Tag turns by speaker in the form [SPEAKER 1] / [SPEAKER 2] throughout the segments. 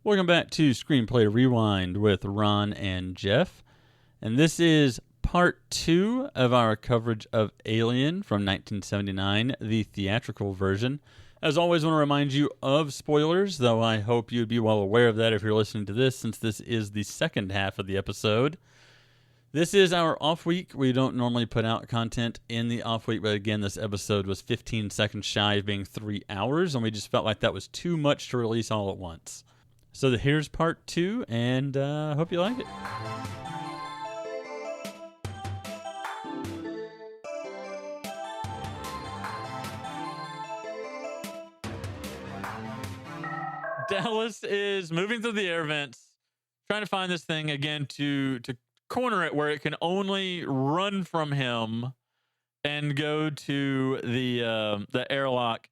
[SPEAKER 1] Welcome back to Screenplay Rewind with Ron and Geoff. And this is part 2 of our coverage of Alien from 1979, the theatrical version. As always, I want to remind you of spoilers, though I hope you'd be well aware of that if you're listening to this, since this is the second half of the episode. This is our off week. We don't normally put out content in the off week, but again, this episode was 15 seconds shy of being 3 hours, and we just felt like that was too much to release all at once. So here's part 2, and I hope you like it. Dallas is moving through the air vents, trying to find this thing again to corner it where it can only run from him and go to the airlock.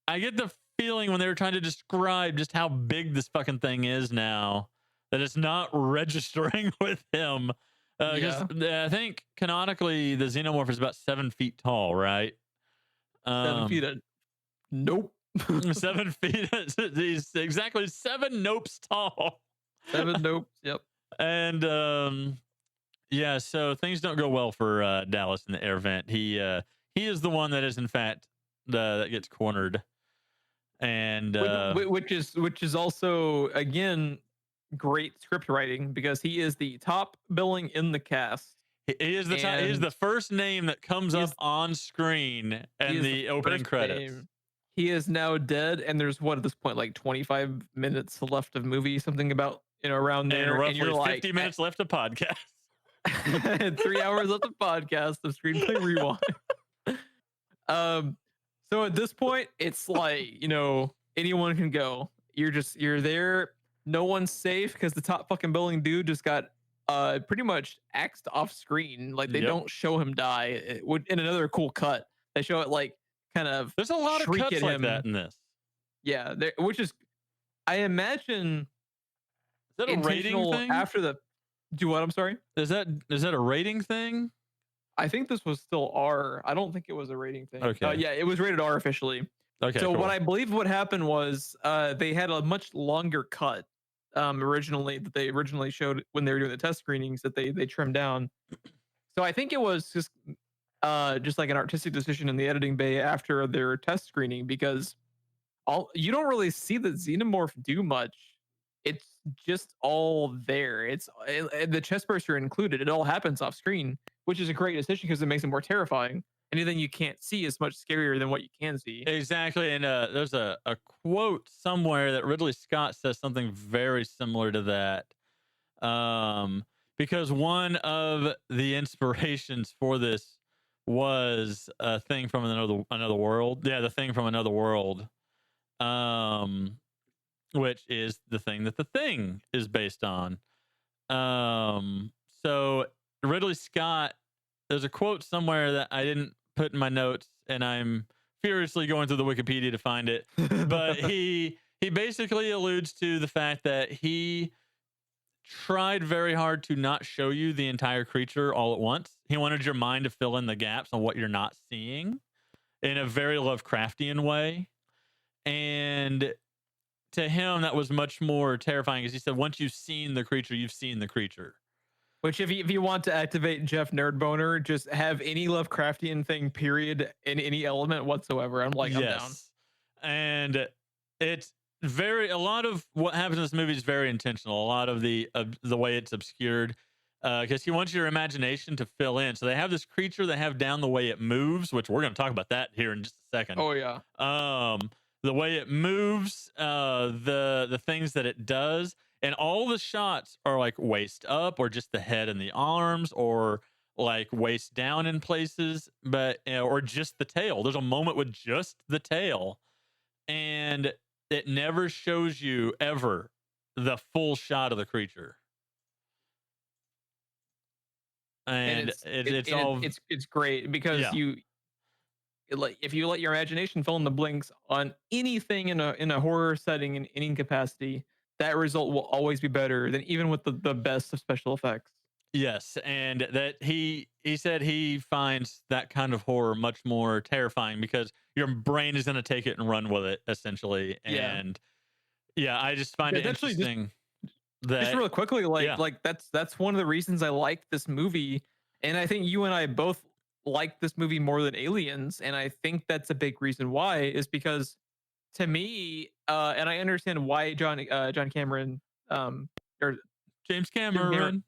[SPEAKER 1] I get the feeling when they were trying to describe just how big this fucking thing is now that it's not registering with him. I think canonically the xenomorph is about 7 feet tall, right?
[SPEAKER 2] 7 feet. Nope.
[SPEAKER 1] 7 feet. He's exactly 7 nopes tall.
[SPEAKER 2] 7 nopes. Yep.
[SPEAKER 1] And yeah, so things don't go well for Dallas in the air vent. He is the one that is in fact that gets cornered. And
[SPEAKER 2] which is also again great script writing because he is the top billing in the cast.
[SPEAKER 1] He is the first name that comes up on screen and the opening credits.
[SPEAKER 2] Name. He is now dead, and there's what at this point like 25 minutes left of movie, something about around there,
[SPEAKER 1] and roughly 50 minutes left of podcast.
[SPEAKER 2] 3 hours left of podcast of Screenplay Rewind. So at this point, it's like, anyone can go. You're there. No one's safe because the top fucking billing dude just got pretty much axed off screen. Like they don't show him die. In another cool cut, they show it like kind of.
[SPEAKER 1] There's a lot of cuts like that in this.
[SPEAKER 2] Yeah, which is, I imagine.
[SPEAKER 1] Is that a rating thing?
[SPEAKER 2] After the. Do what? I'm sorry.
[SPEAKER 1] Is that a rating thing?
[SPEAKER 2] I think this was still R. I don't think it was a rating thing.
[SPEAKER 1] Okay.
[SPEAKER 2] Yeah, it was rated R officially.
[SPEAKER 1] Okay.
[SPEAKER 2] So
[SPEAKER 1] cool.
[SPEAKER 2] what I believe what happened was they had a much longer cut originally that they originally showed when they were doing the test screenings that they trimmed down. So I think it was just like an artistic decision in the editing bay after their test screening because you don't really see the xenomorph do much. It's just all there. It's the chest burster included. It all happens off screen, which is a great decision because it makes it more terrifying. Anything you can't see is much scarier than what you can see.
[SPEAKER 1] Exactly. And there's a quote somewhere that Ridley Scott says something very similar to that. Because one of the inspirations for this was a thing from another world. Yeah, the thing from another world. Which is the thing that the thing is based on. So Ridley Scott, there's a quote somewhere that I didn't put in my notes, and I'm furiously going through the Wikipedia to find it. But he basically alludes to the fact that he tried very hard to not show you the entire creature all at once. He wanted your mind to fill in the gaps on what you're not seeing in a very Lovecraftian way. And to him, that was much more terrifying because he said, once you've seen the creature, you've seen the creature.
[SPEAKER 2] Which, if you want to activate Geoff Nerdboner, just have any Lovecraftian thing, period, in any element whatsoever. I'm down.
[SPEAKER 1] And it's a lot of what happens in this movie is very intentional. A lot of the way it's obscured because he wants your imagination to fill in. So they have this creature they have down the way it moves, which we're going to talk about that here in just a second.
[SPEAKER 2] Oh, yeah.
[SPEAKER 1] The way it moves, the things that it does, and all the shots are like waist up or just the head and the arms or like waist down in places, but or just the tail. There's a moment with just the tail, and it never shows you ever the full shot of the creature. And
[SPEAKER 2] it's great because if you let your imagination fill in the blanks on anything in a horror setting in any capacity, that result will always be better than even with the best of special effects.
[SPEAKER 1] Yes, and that he said he finds that kind of horror much more terrifying because your brain is going to take it and run with it, essentially. And Yeah, I just find it
[SPEAKER 2] It's actually
[SPEAKER 1] interesting
[SPEAKER 2] just
[SPEAKER 1] that
[SPEAKER 2] real quickly,
[SPEAKER 1] yeah.
[SPEAKER 2] that's one of the reasons I like this movie, and I think you and I both like this movie more than Aliens, and I think that's a big reason why is because to me, and I understand why John Cameron, or
[SPEAKER 1] James
[SPEAKER 2] Jim Cameron,
[SPEAKER 1] Cameron.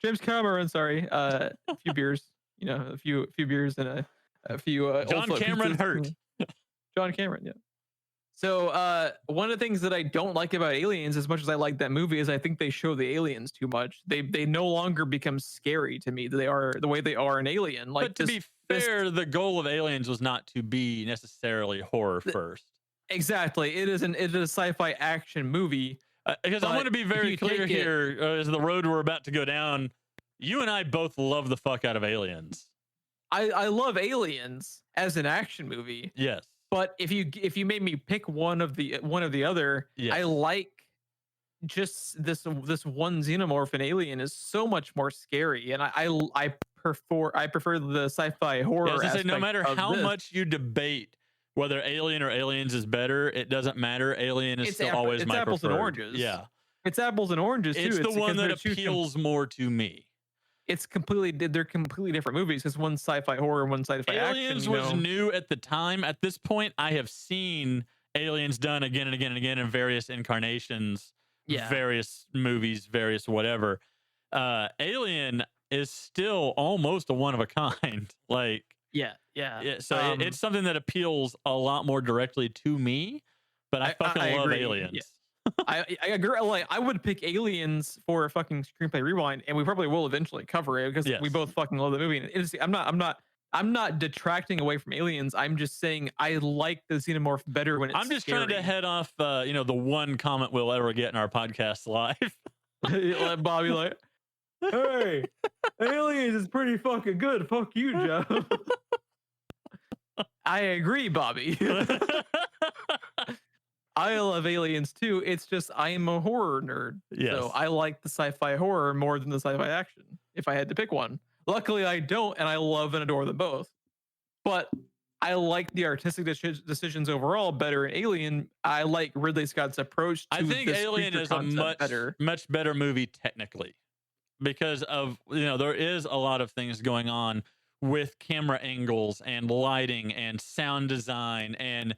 [SPEAKER 2] James Cameron, sorry, a few beers, a few beers and a few old
[SPEAKER 1] John
[SPEAKER 2] float
[SPEAKER 1] Cameron
[SPEAKER 2] pizzas.
[SPEAKER 1] hurt.
[SPEAKER 2] John Cameron, yeah. So one of the things that I don't like about Aliens, as much as I like that movie, is I think they show the aliens too much. They no longer become scary to me. They are the way they are in Alien. Like,
[SPEAKER 1] But to be fair, the goal of Aliens was not to be necessarily horror first.
[SPEAKER 2] Exactly, it is a sci-fi action movie.
[SPEAKER 1] Because I want to be very clear here, as the road we're about to go down. You and I both love the fuck out of Aliens.
[SPEAKER 2] I love Aliens as an action movie.
[SPEAKER 1] Yes.
[SPEAKER 2] But if you made me pick one of the other,
[SPEAKER 1] yes.
[SPEAKER 2] I like just this one xenomorph in Alien is so much more scary, and I prefer the sci-fi horror.
[SPEAKER 1] Yeah, I was gonna say, no matter how much you debate whether Alien or Aliens is better, it doesn't matter. Alien is still always my
[SPEAKER 2] apples
[SPEAKER 1] preferred.
[SPEAKER 2] and oranges.
[SPEAKER 1] Yeah,
[SPEAKER 2] it's apples and oranges too.
[SPEAKER 1] It's the one that appeals more to me.
[SPEAKER 2] It's they're completely different movies. Because one's sci-fi horror, one's sci-fi action.
[SPEAKER 1] Aliens was new at the time. At this point, I have seen Aliens done again and again and again in various incarnations, various movies, various whatever. Alien is still almost a one of a kind. Like,
[SPEAKER 2] yeah.
[SPEAKER 1] So it's something that appeals a lot more directly to me. But I fucking love Aliens.
[SPEAKER 2] Yeah. I agree. Like, I would pick Aliens for a fucking Screenplay Rewind, and we probably will eventually cover it because we both fucking love the movie. And I'm not detracting away from Aliens. I'm just saying I like the xenomorph better when it's
[SPEAKER 1] I'm just
[SPEAKER 2] scary.
[SPEAKER 1] trying to head off, the one comment we'll ever get in our podcast live.
[SPEAKER 2] Let Bobby like, hey, Aliens is pretty fucking good. Fuck you, Joe. I agree, Bobby. I love Aliens too. It's just I am a horror nerd.
[SPEAKER 1] Yes.
[SPEAKER 2] So I like the sci-fi horror more than the sci-fi action, if I had to pick one. Luckily, I don't, and I love and adore them both. But I like the artistic decisions overall better in Alien. I like Ridley Scott's approach to
[SPEAKER 1] I think Alien is a much better movie technically because of, there is a lot of things going on with camera angles and lighting and sound design and,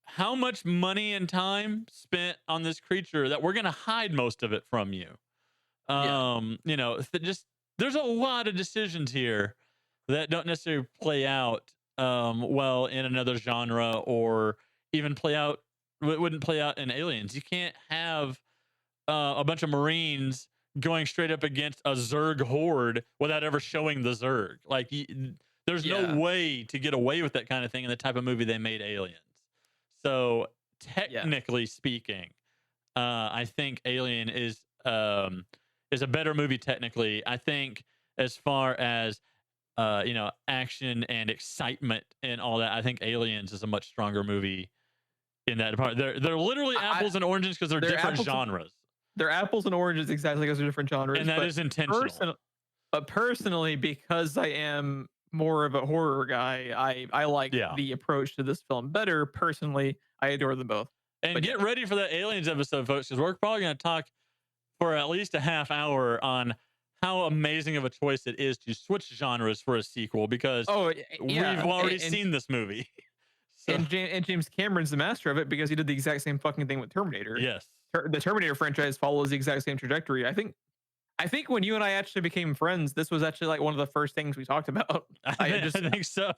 [SPEAKER 1] how much money and time spent on this creature that we're going to hide most of it from you. There's a lot of decisions here that don't necessarily play out well in another genre or even wouldn't play out in Aliens. You can't have a bunch of Marines going straight up against a Zerg horde without ever showing the Zerg. Like, there's no way to get away with that kind of thing in the type of movie they made Aliens. So technically speaking, I think Alien is a better movie technically. I think as far as action and excitement and all that, I think Aliens is a much stronger movie in that department. They're literally apples and oranges because they're different genres.
[SPEAKER 2] They're apples and oranges exactly because they're different genres.
[SPEAKER 1] And that is intentional.
[SPEAKER 2] But personally, because I am more of a horror guy, I like the approach to this film better. Personally, I adore them both.
[SPEAKER 1] And get ready for that Aliens episode, folks, because we're probably going to talk for at least a half hour on how amazing of a choice it is to switch genres for a sequel because we've already seen this movie. So.
[SPEAKER 2] And James Cameron's the master of it because he did the exact same fucking thing with Terminator.
[SPEAKER 1] Yes.
[SPEAKER 2] The Terminator franchise follows the exact same trajectory. I think when you and I actually became friends, this was actually like one of the first things we talked about.
[SPEAKER 1] I think so.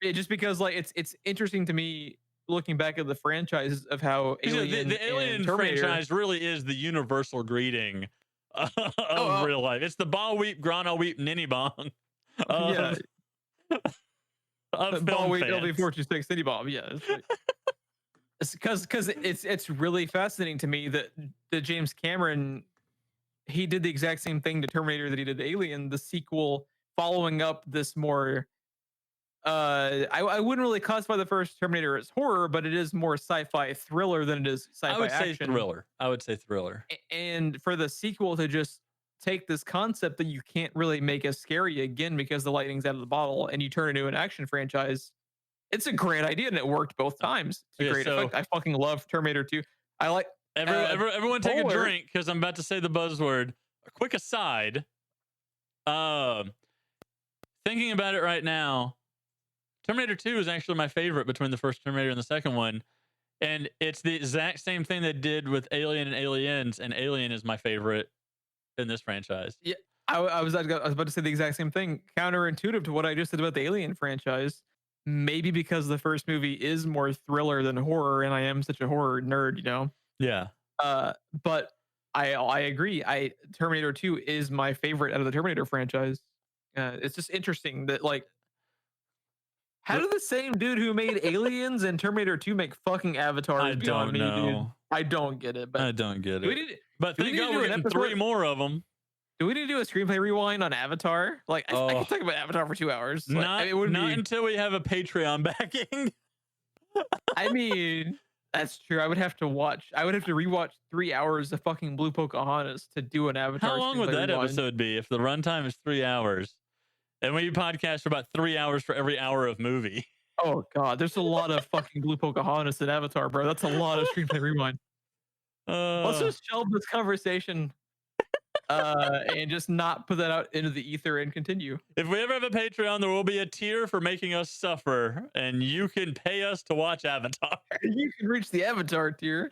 [SPEAKER 2] Just because like it's interesting to me looking back at the franchises of how Alien
[SPEAKER 1] the Alien franchise really is the universal greeting of real life. It's the ball weep, grana weep, ninny bong.
[SPEAKER 2] Ball weep, LV 426 ninny bomb. Yeah. It's because it's really fascinating to me that the James Cameron, he did the exact same thing to Terminator that he did to Alien, the sequel following up this more I wouldn't really classify the first Terminator as horror, but it is more sci-fi thriller than it is sci-fi action.
[SPEAKER 1] I would say thriller.
[SPEAKER 2] And for the sequel to just take this concept that you can't really make as scary again because the lightning's out of the bottle and you turn it into an action franchise, It's a great idea, and it worked both times. It's a great effect. I fucking love Terminator 2. I like
[SPEAKER 1] everyone take a
[SPEAKER 2] Polar.
[SPEAKER 1] drink because I'm about to say the buzzword. A quick aside. Thinking about it right now, Terminator 2 is actually my favorite between the first Terminator and the second one. And it's the exact same thing they did with Alien and Aliens, and Alien is my favorite in this franchise.
[SPEAKER 2] Yeah, I was about to say the exact same thing. Counterintuitive to what I just said about the Alien franchise. Maybe because the first movie is more thriller than horror, and I am such a horror nerd, you know.
[SPEAKER 1] Yeah.
[SPEAKER 2] But I agree. Terminator 2 is my favorite out of the Terminator franchise. It's just interesting that, like, how did the same dude who made Aliens and Terminator 2 make fucking Avatar?
[SPEAKER 1] I don't know.
[SPEAKER 2] Dude. I don't get it. But
[SPEAKER 1] I don't get it. But thank God we're getting 3 more of them.
[SPEAKER 2] Do we need to do a screenplay rewind on Avatar? Like, I can talk about Avatar for 2 hours. Like,
[SPEAKER 1] not until we have a Patreon backing.
[SPEAKER 2] I mean, that's true. I would have to rewatch 3 hours of fucking Blue Pocahontas to do an Avatar.
[SPEAKER 1] How long would that episode be if the runtime is 3 hours? And we podcast for about 3 hours for every hour of movie.
[SPEAKER 2] Oh God, there's a lot of fucking Blue Pocahontas in Avatar, bro. That's a lot of screenplay rewind. Let's just shelve this conversation and just not put that out into the ether and continue.
[SPEAKER 1] If we ever have a Patreon, there will be a tier for making us suffer, and you can pay us to watch Avatar.
[SPEAKER 2] You can reach the Avatar tier.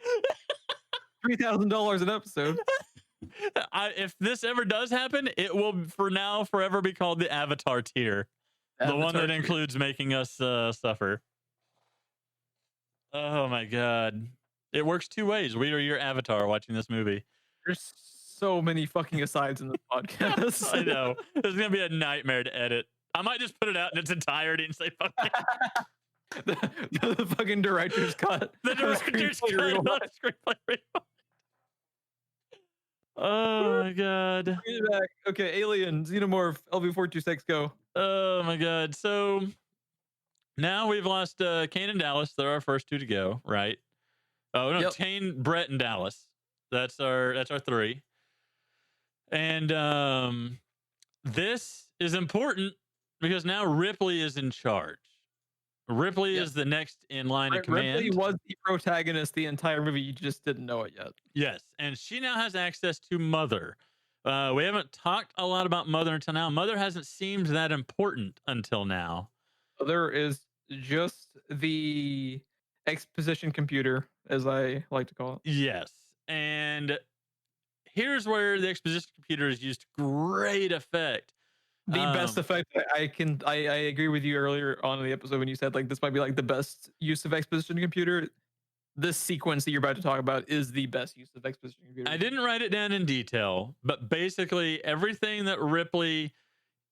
[SPEAKER 2] $3,000 an episode.
[SPEAKER 1] If this ever does happen, it will for now forever be called the Avatar tier. The one that includes making us suffer. Oh my God. It works 2 ways. We are your avatar watching this movie.
[SPEAKER 2] There's so many fucking asides in this podcast.
[SPEAKER 1] I know. It's going to be a nightmare to edit. I might just put it out in its entirety and say fuck it.
[SPEAKER 2] the fucking director's cut.
[SPEAKER 1] The director's cut on Screenplay Rewind. Oh my God.
[SPEAKER 2] Okay, Alien, Xenomorph, LV426, go.
[SPEAKER 1] Oh my God. So now we've lost Kane and Dallas. They're our first 2 to go, right? Oh no, yep. Kane, Brett, and Dallas. That's our 3. And this is important because now Ripley is in charge. Ripley is the next in line of command.
[SPEAKER 2] Ripley was the protagonist the entire movie. You just didn't know it yet.
[SPEAKER 1] Yes, and she now has access to Mother. We haven't talked a lot about Mother until now. Mother hasn't seemed that important until now.
[SPEAKER 2] Mother is just the exposition computer, as I like to call it.
[SPEAKER 1] Yes, and here's where the exposition computer is used to great effect.
[SPEAKER 2] The best effect I agree with you earlier on in the episode when you said like this might be like the best use of exposition computer. This sequence that you're about to talk about is the best use of exposition computer.
[SPEAKER 1] I didn't write it down in detail, but basically everything that Ripley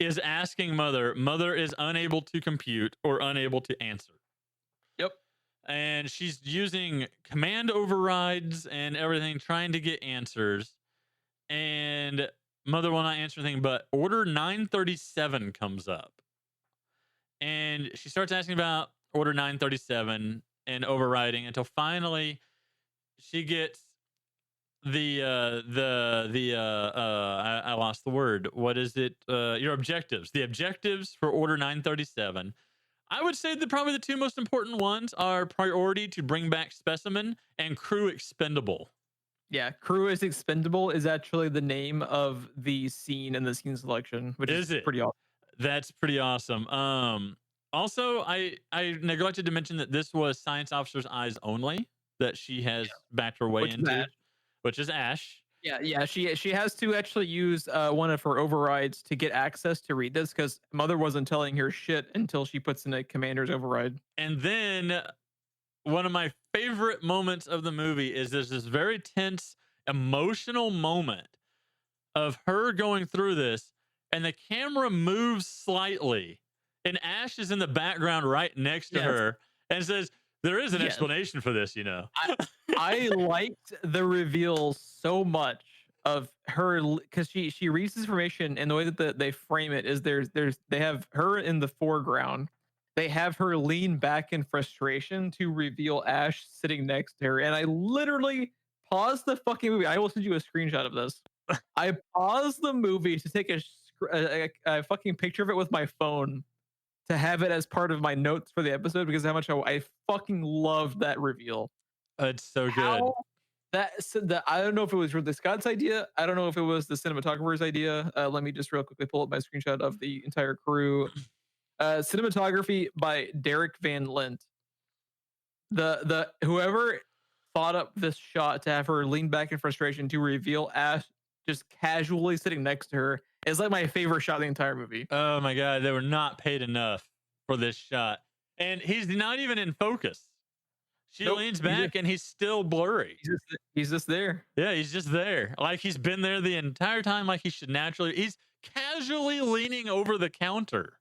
[SPEAKER 1] is asking Mother is unable to compute or unable to answer.
[SPEAKER 2] Yep.
[SPEAKER 1] And she's using command overrides and everything trying to get answers. And Mother will not answer anything, but Order 937 comes up. And she starts asking about Order 937 and overriding until finally she gets I lost the word. What is it? Your objectives. The objectives for Order 937. I would say that probably the 2 most important ones are priority to bring back specimen and crew expendable.
[SPEAKER 2] Yeah, crew is expendable is actually the name of the scene and the scene selection, which is pretty awesome.
[SPEAKER 1] That's pretty awesome. Also, I neglected to mention that this was Science Officer's Eyes Only that she has backed her way into, which is Ash.
[SPEAKER 2] Yeah. She has to actually use one of her overrides to get access to read this because Mother wasn't telling her shit until she puts in a commander's override.
[SPEAKER 1] And then one of my favorite moments of the movie is there's this very tense, emotional moment of her going through this, and the camera moves slightly, and Ash is in the background right next to her, and says, "There is an explanation for this, you know."
[SPEAKER 2] I liked the reveal so much of her because she reads this information, and the way that they frame it is they have her in the foreground. They have her lean back in frustration to reveal Ash sitting next to her. And I literally paused the fucking movie. I will send you a screenshot of this. I paused the movie to take a fucking picture of it with my phone to have it as part of my notes for the episode because how much I fucking loved that reveal.
[SPEAKER 1] It's so good.
[SPEAKER 2] How that I don't know if it was Ridley Scott's idea. I don't know if it was the cinematographer's idea. Let me just real quickly pull up my screenshot of the entire crew. Cinematography by Derek Van Lint. The whoever thought up this shot to have her lean back in frustration to reveal Ash just casually sitting next to her is like my favorite shot in the entire movie.
[SPEAKER 1] Oh my god, they were not paid enough for this shot, and he's not even in focus. She leans back and he's still blurry.
[SPEAKER 2] He's just there.
[SPEAKER 1] Yeah, he's just there. Like he's been there the entire time. Like he should naturally. He's casually leaning over the counter.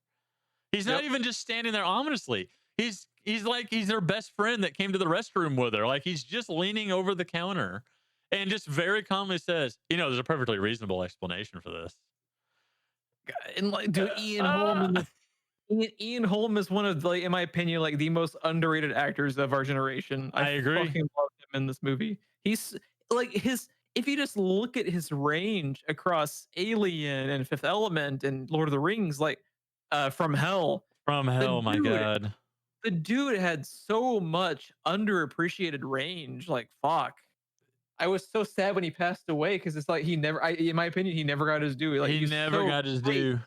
[SPEAKER 1] He's not even just standing there ominously. He's like he's her best friend that came to the restroom with her. Like he's just leaning over the counter and just very calmly says, there's a perfectly reasonable explanation for this.
[SPEAKER 2] And like, dude, Ian Holm is one of, like, in my opinion, like the most underrated actors of our generation.
[SPEAKER 1] I agree.
[SPEAKER 2] Fucking love him in this movie. He's like if you just look at his range across Alien and Fifth Element and Lord of the Rings, like From Hell.
[SPEAKER 1] My God.
[SPEAKER 2] The dude had so much underappreciated range. Like, fuck. I was so sad when he passed away because it's like in my opinion, he never got his due. Like
[SPEAKER 1] he never got his due.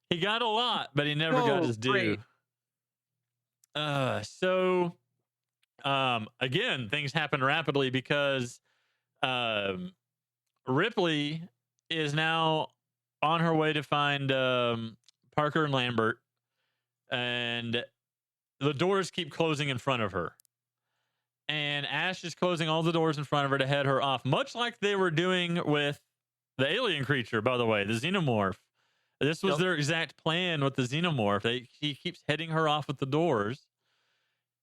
[SPEAKER 1] He got a lot, but he never got his due. Again, things happen rapidly because Ripley is now on her way to find Parker and Lambert, and the doors keep closing in front of her. And Ash is closing all the doors in front of her to head her off, much like they were doing with the alien creature, by the way, the xenomorph. This was their exact plan with the xenomorph. He keeps heading her off with the doors.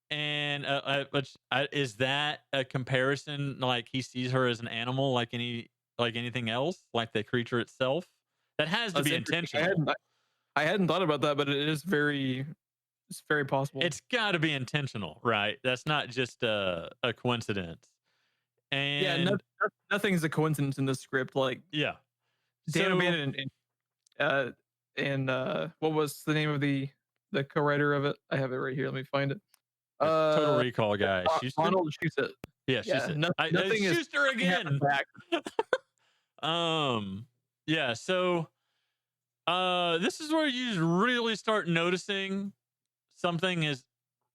[SPEAKER 1] And is that a comparison? Like he sees her as an animal, like anything else, like the creature itself? That has to be intentional.
[SPEAKER 2] I hadn't thought about that, but it's very possible.
[SPEAKER 1] It's got to be intentional, right? That's not just a coincidence. And
[SPEAKER 2] nothing's a coincidence in this script. Like,
[SPEAKER 1] yeah,
[SPEAKER 2] Dan O'Bannon and what was the name of the co-writer of it? I have it right here. Let me find it.
[SPEAKER 1] Total Recall guy.
[SPEAKER 2] Arnold Schuster.
[SPEAKER 1] Yeah, Schuster.
[SPEAKER 2] Nothing is
[SPEAKER 1] Schuster again. Yeah. So, this is where you really start noticing something is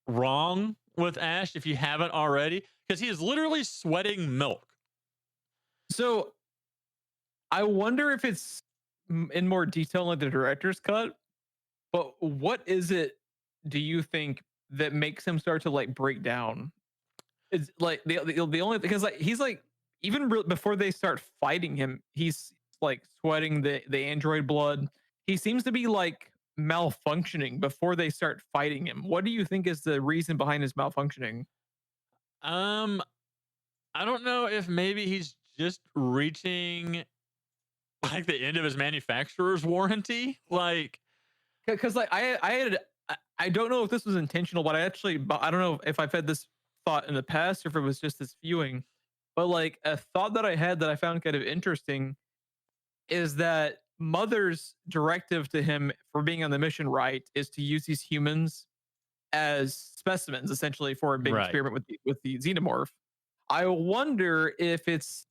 [SPEAKER 1] wrong with Ash if you haven't already, because he is literally sweating milk.
[SPEAKER 2] So, I wonder if it's in more detail like the director's cut, but what is it do you think that makes him start to like break down? It's like the only, because like he's like, even before they start fighting him, he's like sweating the android blood. He seems to be like malfunctioning before they start fighting him. What do you think is the reason behind his malfunctioning?
[SPEAKER 1] I don't know if maybe he's just reaching like the end of his manufacturer's warranty, like,
[SPEAKER 2] because like I don't know if this was intentional, but I don't know if I've had this thought in the past or if it was just this viewing, but like a thought that I had that I found kind of interesting is that Mother's directive to him for being on the mission, right, is to use these humans as specimens essentially for a big experiment with the xenomorph. I wonder if it's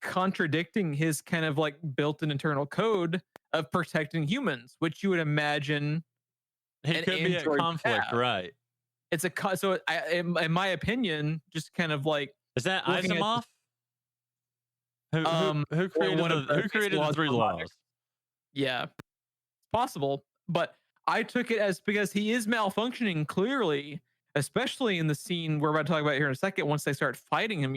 [SPEAKER 2] contradicting his kind of like built-in internal code of protecting humans, which you would imagine
[SPEAKER 1] he could be at conflict, right?
[SPEAKER 2] It's in my opinion, just kind of like,
[SPEAKER 1] is that Asimov? Who created the three laws?
[SPEAKER 2] Yeah, it's possible, but I took it as because he is malfunctioning clearly, especially in the scene we're about to talk about here in a second. Once they start fighting him,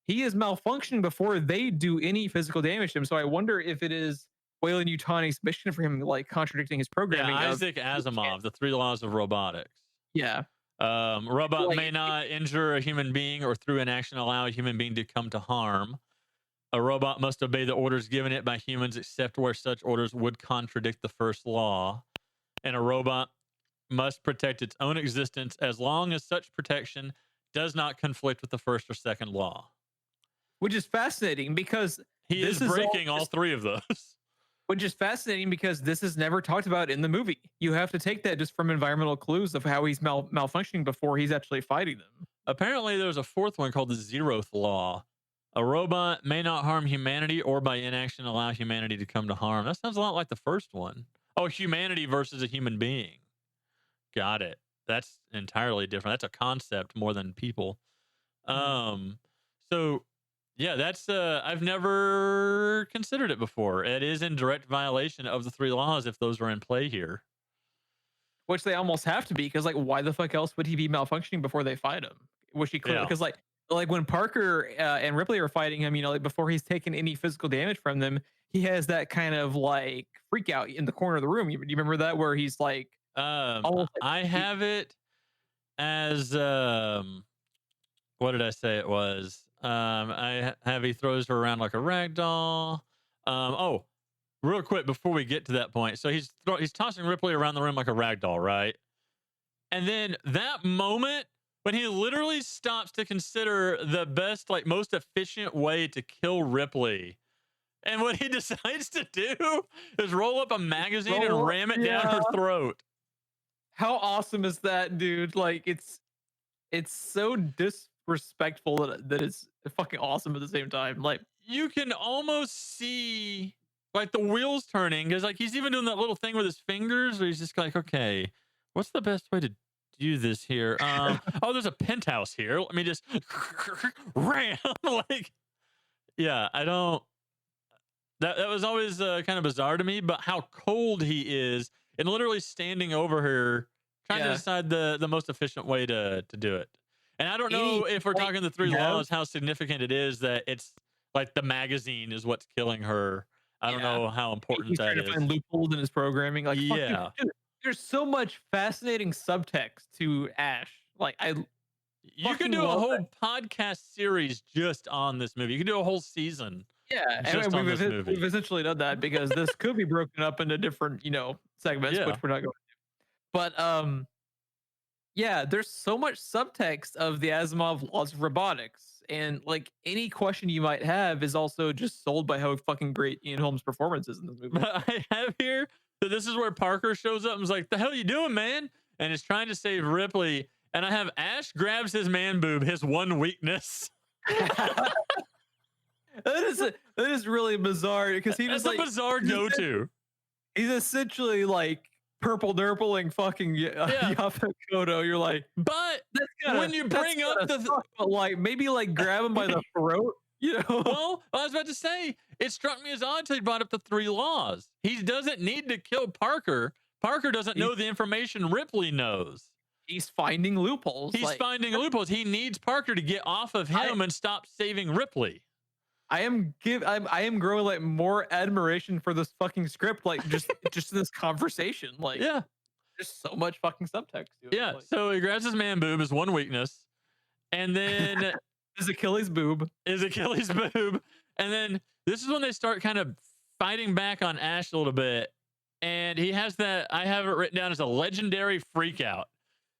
[SPEAKER 2] he is malfunctioning before they do any physical damage to him. So I wonder if it is Weyland-Yutani's mission for him, like contradicting his programming.
[SPEAKER 1] Yeah, Isaac Asimov, the three laws of robotics.
[SPEAKER 2] Yeah.
[SPEAKER 1] Robot may not injure a human being or through inaction allow a human being to come to harm. A robot must obey the orders given it by humans except where such orders would contradict the first law. And a robot must protect its own existence as long as such protection does not conflict with the first or second law.
[SPEAKER 2] Which is fascinating because
[SPEAKER 1] he is breaking all three of those.
[SPEAKER 2] Which is fascinating because this is never talked about in the movie. You have to take that just from environmental clues of how he's malfunctioning before he's actually fighting them.
[SPEAKER 1] Apparently, there's a fourth one called the zeroth law. A robot may not harm humanity or by inaction allow humanity to come to harm. That sounds a lot like the first one. Oh, humanity versus a human being. Got it. That's entirely different. That's a concept more than people. So yeah, that's I've never considered it before. It is in direct violation of the three laws if those are in play here.
[SPEAKER 2] Which they almost have to be, because like, why the fuck else would he be malfunctioning before they fight him? Which he could, because like when Parker and Ripley are fighting him, like before he's taken any physical damage from them, he has that kind of like freak out in the corner of the room. You remember that, where he's like,
[SPEAKER 1] I have it as what did I say it was? I have he throws her around like a rag doll. Oh, real quick before we get to that point. So he's tossing Ripley around the room like a rag doll, right? And then that moment when he literally stops to consider the best, like most efficient way to kill Ripley. And what he decides to do is roll up a magazine and ram it down her throat.
[SPEAKER 2] How awesome is that, dude? Like it's so disrespectful that it's fucking awesome at the same time. Like
[SPEAKER 1] you can almost see like the wheels turning, because like he's even doing that little thing with his fingers where he's just like, okay, what's the best way to do this here? Oh, there's a penthouse here. Let me just ram. Like, yeah, I don't. That was always kind of bizarre to me, but how cold he is and literally standing over her, trying to decide the most efficient way to do it. And I don't know if we're talking the three laws, how significant it is that it's like the magazine is what's killing her. I don't know how important
[SPEAKER 2] he's
[SPEAKER 1] that
[SPEAKER 2] trying
[SPEAKER 1] is.
[SPEAKER 2] to find loopholes in his programming. Like,
[SPEAKER 1] yeah,
[SPEAKER 2] dude, there's so much fascinating subtext to Ash. Like,
[SPEAKER 1] you could do a whole podcast series just on this movie. You could do a whole season.
[SPEAKER 2] Yeah, and we've essentially done that, because this could be broken up into different, segments, which we're not going to do. But yeah, there's so much subtext of the Asimov laws of robotics. And like any question you might have is also just sold by how fucking great Ian Holmes' performance is in this movie.
[SPEAKER 1] I have here that this is where Parker shows up and is like, "The hell you doing, man?" And is trying to save Ripley. And I have Ash grabs his man boob, his one weakness.
[SPEAKER 2] That is really bizarre, because he just
[SPEAKER 1] a bizarre go-to.
[SPEAKER 2] He's essentially like purple nurpling fucking Yaphet Kotto. You're like,
[SPEAKER 1] but when you bring up
[SPEAKER 2] but like maybe like grab him by the throat,
[SPEAKER 1] Well, I was about to say, it struck me as odd until he brought up the three laws. He doesn't need to kill Parker. Parker doesn't know the information Ripley knows.
[SPEAKER 2] He's finding loopholes.
[SPEAKER 1] He's finding loopholes. He needs Parker to get off of him and stop saving Ripley.
[SPEAKER 2] I am growing like more admiration for this fucking script, like just in this conversation. Like,
[SPEAKER 1] there's
[SPEAKER 2] so much fucking subtext to it.
[SPEAKER 1] Yeah, so he grabs his man boob, his one weakness, and then
[SPEAKER 2] his Achilles boob.
[SPEAKER 1] And then this is when they start kind of fighting back on Ash a little bit, and he has that. I have it written down as a legendary freak out,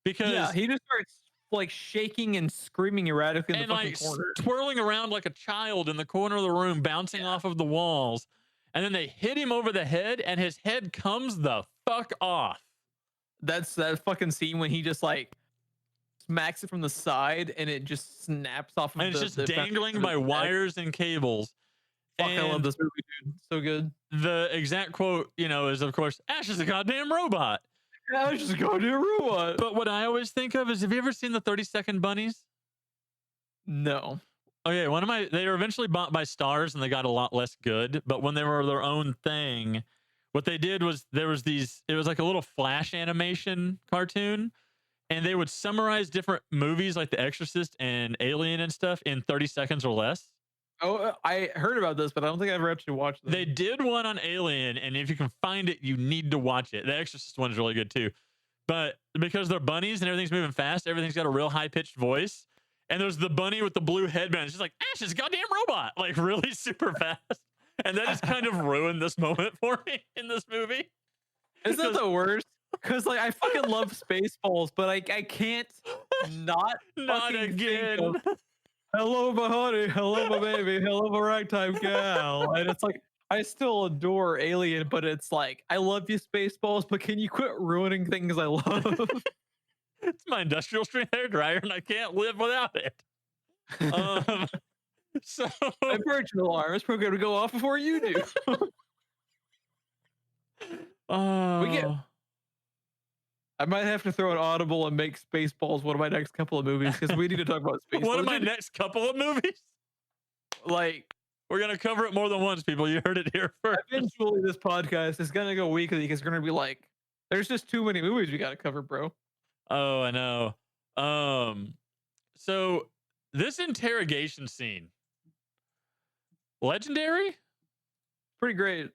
[SPEAKER 1] because
[SPEAKER 2] he just starts like shaking and screaming erratically in the fucking corner,
[SPEAKER 1] twirling around like a child in the corner of the room, bouncing off of the walls. And then they hit him over the head, and his head comes the fuck off.
[SPEAKER 2] That's that fucking scene when he just like smacks it from the side, and it just snaps off.
[SPEAKER 1] And it's just dangling by wires and cables.
[SPEAKER 2] Fuck, I love this movie, dude. So good.
[SPEAKER 1] The exact quote, is of course, "Ash is a goddamn robot."
[SPEAKER 2] Ash is a goddamn robot.
[SPEAKER 1] But what I always think of is, have you ever seen the 30-second bunnies?
[SPEAKER 2] No.
[SPEAKER 1] Okay, they were eventually bought by Stars, and they got a lot less good. But when they were their own thing, what they did was it was like a little flash animation cartoon, and they would summarize different movies like The Exorcist and Alien and stuff in 30 seconds or less.
[SPEAKER 2] Oh, I heard about this, but I don't think I've ever actually watched it.
[SPEAKER 1] They did one on Alien, and if you can find it, you need to watch it. The Exorcist one is really good too. But because they're bunnies and everything's moving fast, everything's got a real high-pitched voice. And there's the bunny with the blue headband. It's just like, Ash is a goddamn robot, like really super fast. And that just kind of ruined this moment for me in this movie.
[SPEAKER 2] Isn't that the worst? Because like I fucking love Spaceballs, but I can't not
[SPEAKER 1] again.
[SPEAKER 2] Hello, my honey. Hello, my baby. Hello, my ragtime gal. And it's like, I still adore Alien, but it's like, I love you, Spaceballs, but can you quit ruining things I love?
[SPEAKER 1] It's my industrial strength hair dryer, and I can't live without it. Um, so
[SPEAKER 2] My virgin alarm is programmed to go off before you do.
[SPEAKER 1] oh,
[SPEAKER 2] I might have to throw an audible and make Spaceballs one of my next couple of movies because we need to talk about Spaceballs.
[SPEAKER 1] one of my next couple of movies.
[SPEAKER 2] Like,
[SPEAKER 1] we're gonna cover it more than once, people. You heard it here first.
[SPEAKER 2] eventually, this podcast is gonna go weekly because we're gonna be like, there's just too many movies we gotta cover, bro.
[SPEAKER 1] Oh, I know. So this interrogation scene, legendary.
[SPEAKER 2] Pretty great.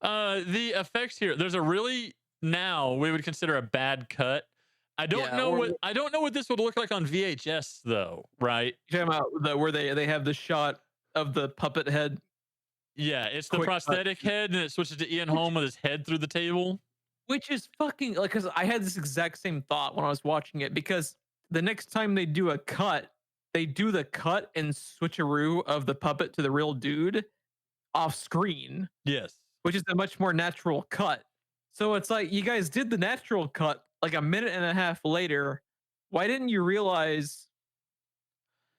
[SPEAKER 1] The effects here. There's a really now we would consider a bad cut. I don't know what this would look like on VHS though, right?
[SPEAKER 2] You're talking about where they have the shot of the puppet head.
[SPEAKER 1] Yeah, it's the
[SPEAKER 2] Quick
[SPEAKER 1] prosthetic head, and it switches to Ian Holm with his head through the table.
[SPEAKER 2] Which is fucking like, because I had this exact same thought when I was watching it, because the next time they do a cut, they do the cut and switcheroo of the puppet to the real dude off screen,
[SPEAKER 1] Yes.
[SPEAKER 2] which is a much more natural cut. So it's like, you guys did the natural cut like a minute and a half later. Why didn't you realize,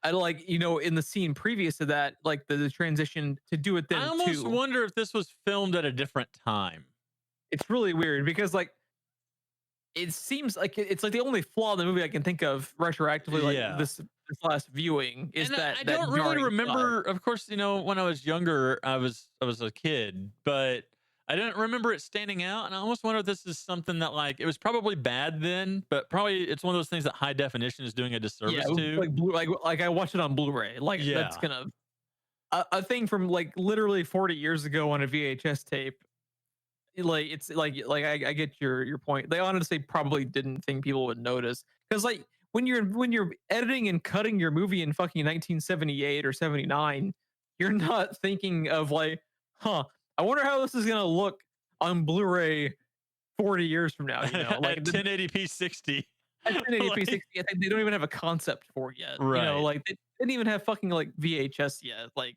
[SPEAKER 2] in the scene previous to that, like the transition to do it then?
[SPEAKER 1] I almost wonder if this was filmed at a different time.
[SPEAKER 2] It's really weird because, like, it seems like it's like the only flaw in the movie I can think of retroactively, like this last viewing, is that
[SPEAKER 1] I don't really remember. Of course, when I was younger, I was a kid, but I didn't remember it standing out. And I almost wonder if this is something that, like, it was probably bad then, but probably it's one of those things that high definition is doing a disservice to.
[SPEAKER 2] Like I watched it on Blu-ray. Like, that's gonna a thing from like literally 40 years ago on a VHS tape. Like, it's like I get your point. They honestly probably didn't think people would notice, because like when you're editing and cutting your movie in fucking 1978 or 79, you're not thinking of like, I wonder how this is gonna look on Blu-ray 40 years from now. Like
[SPEAKER 1] at 1080p 60.
[SPEAKER 2] At 1080p 60, I think they don't even have a concept for it yet.
[SPEAKER 1] Right.
[SPEAKER 2] Like they didn't even have fucking like VHS yet. Like.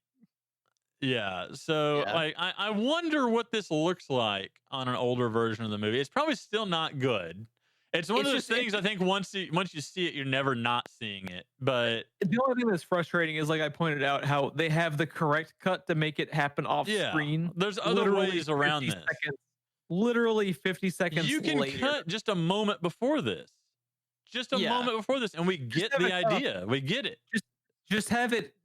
[SPEAKER 1] Yeah, so like I wonder what this looks like on an older version of the movie. It's probably still not good. It's one of those things, I think once you see it, you're never not seeing it. But
[SPEAKER 2] the only thing that's frustrating is, like I pointed out, how they have the correct cut to make it happen off screen.
[SPEAKER 1] There's other ways around this.
[SPEAKER 2] Literally 50 seconds
[SPEAKER 1] you can
[SPEAKER 2] later.
[SPEAKER 1] cut just a moment before this. Just a moment before this, and we get the idea. We get it.
[SPEAKER 2] Just have it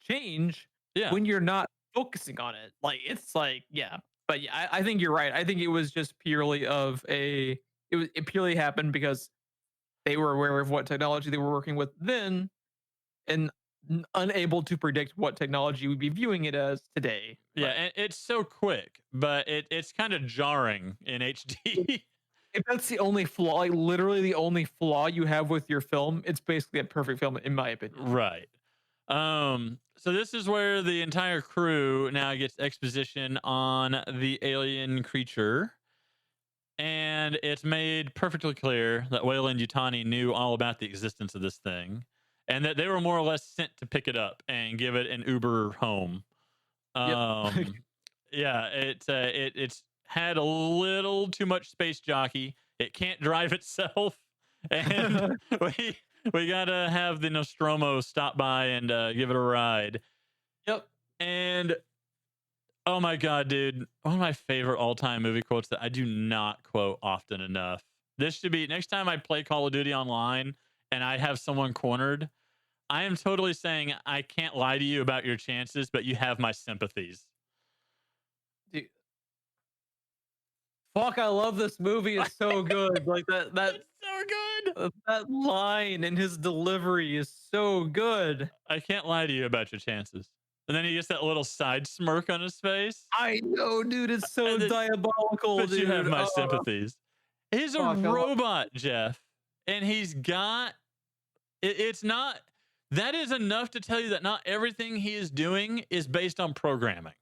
[SPEAKER 2] change when you're not focusing on it. Like, it's like, but I think you're right. I think it was just purely it purely happened because they were aware of what technology they were working with then, and unable to predict what technology we'd be viewing it as today.
[SPEAKER 1] Yeah, and it's so quick, but it's kind of jarring in HD.
[SPEAKER 2] If that's the only flaw, like literally the only flaw you have with your film, it's basically a perfect film in my opinion.
[SPEAKER 1] Right. So this is where the entire crew now gets exposition on the alien creature. And it's made perfectly clear that Weyland-Yutani knew all about the existence of this thing, and that they were more or less sent to pick it up and give it an Uber home. It's had a little too much space jockey. It can't drive itself, and we gotta have the Nostromo stop by and give it a ride.
[SPEAKER 2] Yep.
[SPEAKER 1] And oh my God, dude, one of my favorite all-time movie quotes that I do not quote often enough. This should be, next time I play Call of Duty online and I have someone cornered, I am totally saying, I can't lie to you about your chances, but you have my sympathies.
[SPEAKER 2] Dude. Fuck, I love this movie. It's so good. Like that
[SPEAKER 1] it's so good.
[SPEAKER 2] That line and his delivery is so good.
[SPEAKER 1] I can't lie to you about your chances. And then he gets that little side smirk on his face.
[SPEAKER 2] I know, dude. It's so diabolical,
[SPEAKER 1] but
[SPEAKER 2] dude.
[SPEAKER 1] You have my sympathies. He's a robot, Geoff. And he's got... It's not... That is enough to tell you that not everything he is doing is based on programming.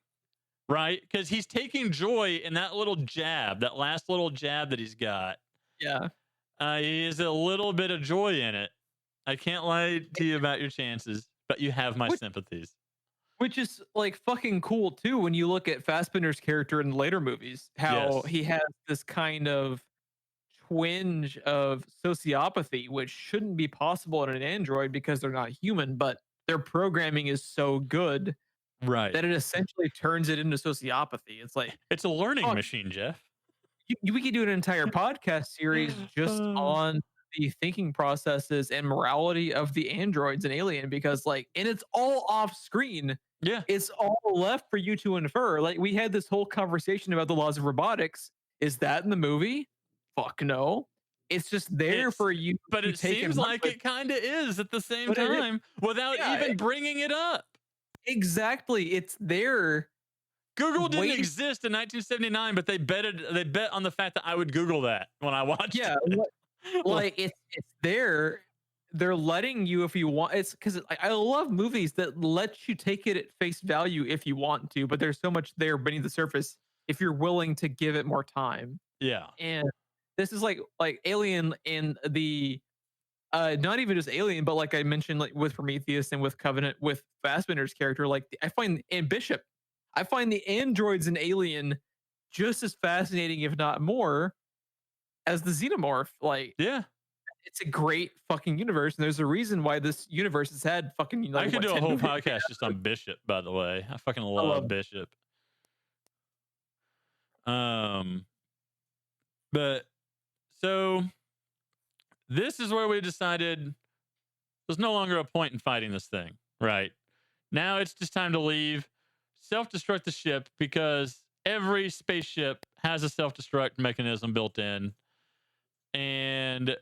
[SPEAKER 1] Right? Because he's taking joy in that little jab, that last little jab that he's got.
[SPEAKER 2] Yeah.
[SPEAKER 1] He has a little bit of joy in it. I can't lie to you about your chances, but you have my sympathies.
[SPEAKER 2] Which is like fucking cool too when you look at Fassbender's character in the later movies, how
[SPEAKER 1] Yes.
[SPEAKER 2] he has this kind of twinge of sociopathy, which shouldn't be possible in an android because they're not human, but their programming is so good
[SPEAKER 1] Right.
[SPEAKER 2] that it essentially turns it into sociopathy. It's like,
[SPEAKER 1] It's a learning
[SPEAKER 2] fuck,
[SPEAKER 1] machine, Jeff.
[SPEAKER 2] we could do an entire podcast series just on the thinking processes and morality of the androids in Alien, because like, and it's all off screen.
[SPEAKER 1] Yeah.
[SPEAKER 2] It's all left for you to infer. Like, we had this whole conversation about the laws of robotics. Is that in the movie? Fuck no. It's just there for you.
[SPEAKER 1] But
[SPEAKER 2] to
[SPEAKER 1] it
[SPEAKER 2] take
[SPEAKER 1] seems
[SPEAKER 2] and
[SPEAKER 1] like
[SPEAKER 2] run with.
[SPEAKER 1] it kind of is at the same
[SPEAKER 2] But
[SPEAKER 1] time without
[SPEAKER 2] yeah,
[SPEAKER 1] even bringing it up.
[SPEAKER 2] Exactly. It's there.
[SPEAKER 1] Google didn't
[SPEAKER 2] waiting-
[SPEAKER 1] exist in 1979, but they bet on the fact that I would Google that when I watched
[SPEAKER 2] Yeah,
[SPEAKER 1] it.
[SPEAKER 2] like it's there. They're letting you, if you want. It's because I love movies that let you take it at face value if you want to, but there's so much there beneath the surface if you're willing to give it more time.
[SPEAKER 1] Yeah.
[SPEAKER 2] And this is like Alien in the not even just Alien, but like I mentioned, like with Prometheus and with Covenant, with Fassbender's character, like I find and Bishop, I find the androids in Alien just as fascinating, if not more, as the xenomorph. Like,
[SPEAKER 1] Yeah.
[SPEAKER 2] it's a great fucking universe, and there's a reason why this universe has had fucking. Like,
[SPEAKER 1] I could do a
[SPEAKER 2] 10
[SPEAKER 1] whole
[SPEAKER 2] movies.
[SPEAKER 1] podcast just on Bishop, by the way. I fucking love
[SPEAKER 2] love
[SPEAKER 1] Bishop. But so this is where we decided there's no longer a point in fighting this thing, right? Now it's just time to leave, self-destruct the ship, because every spaceship has a self-destruct mechanism built in, and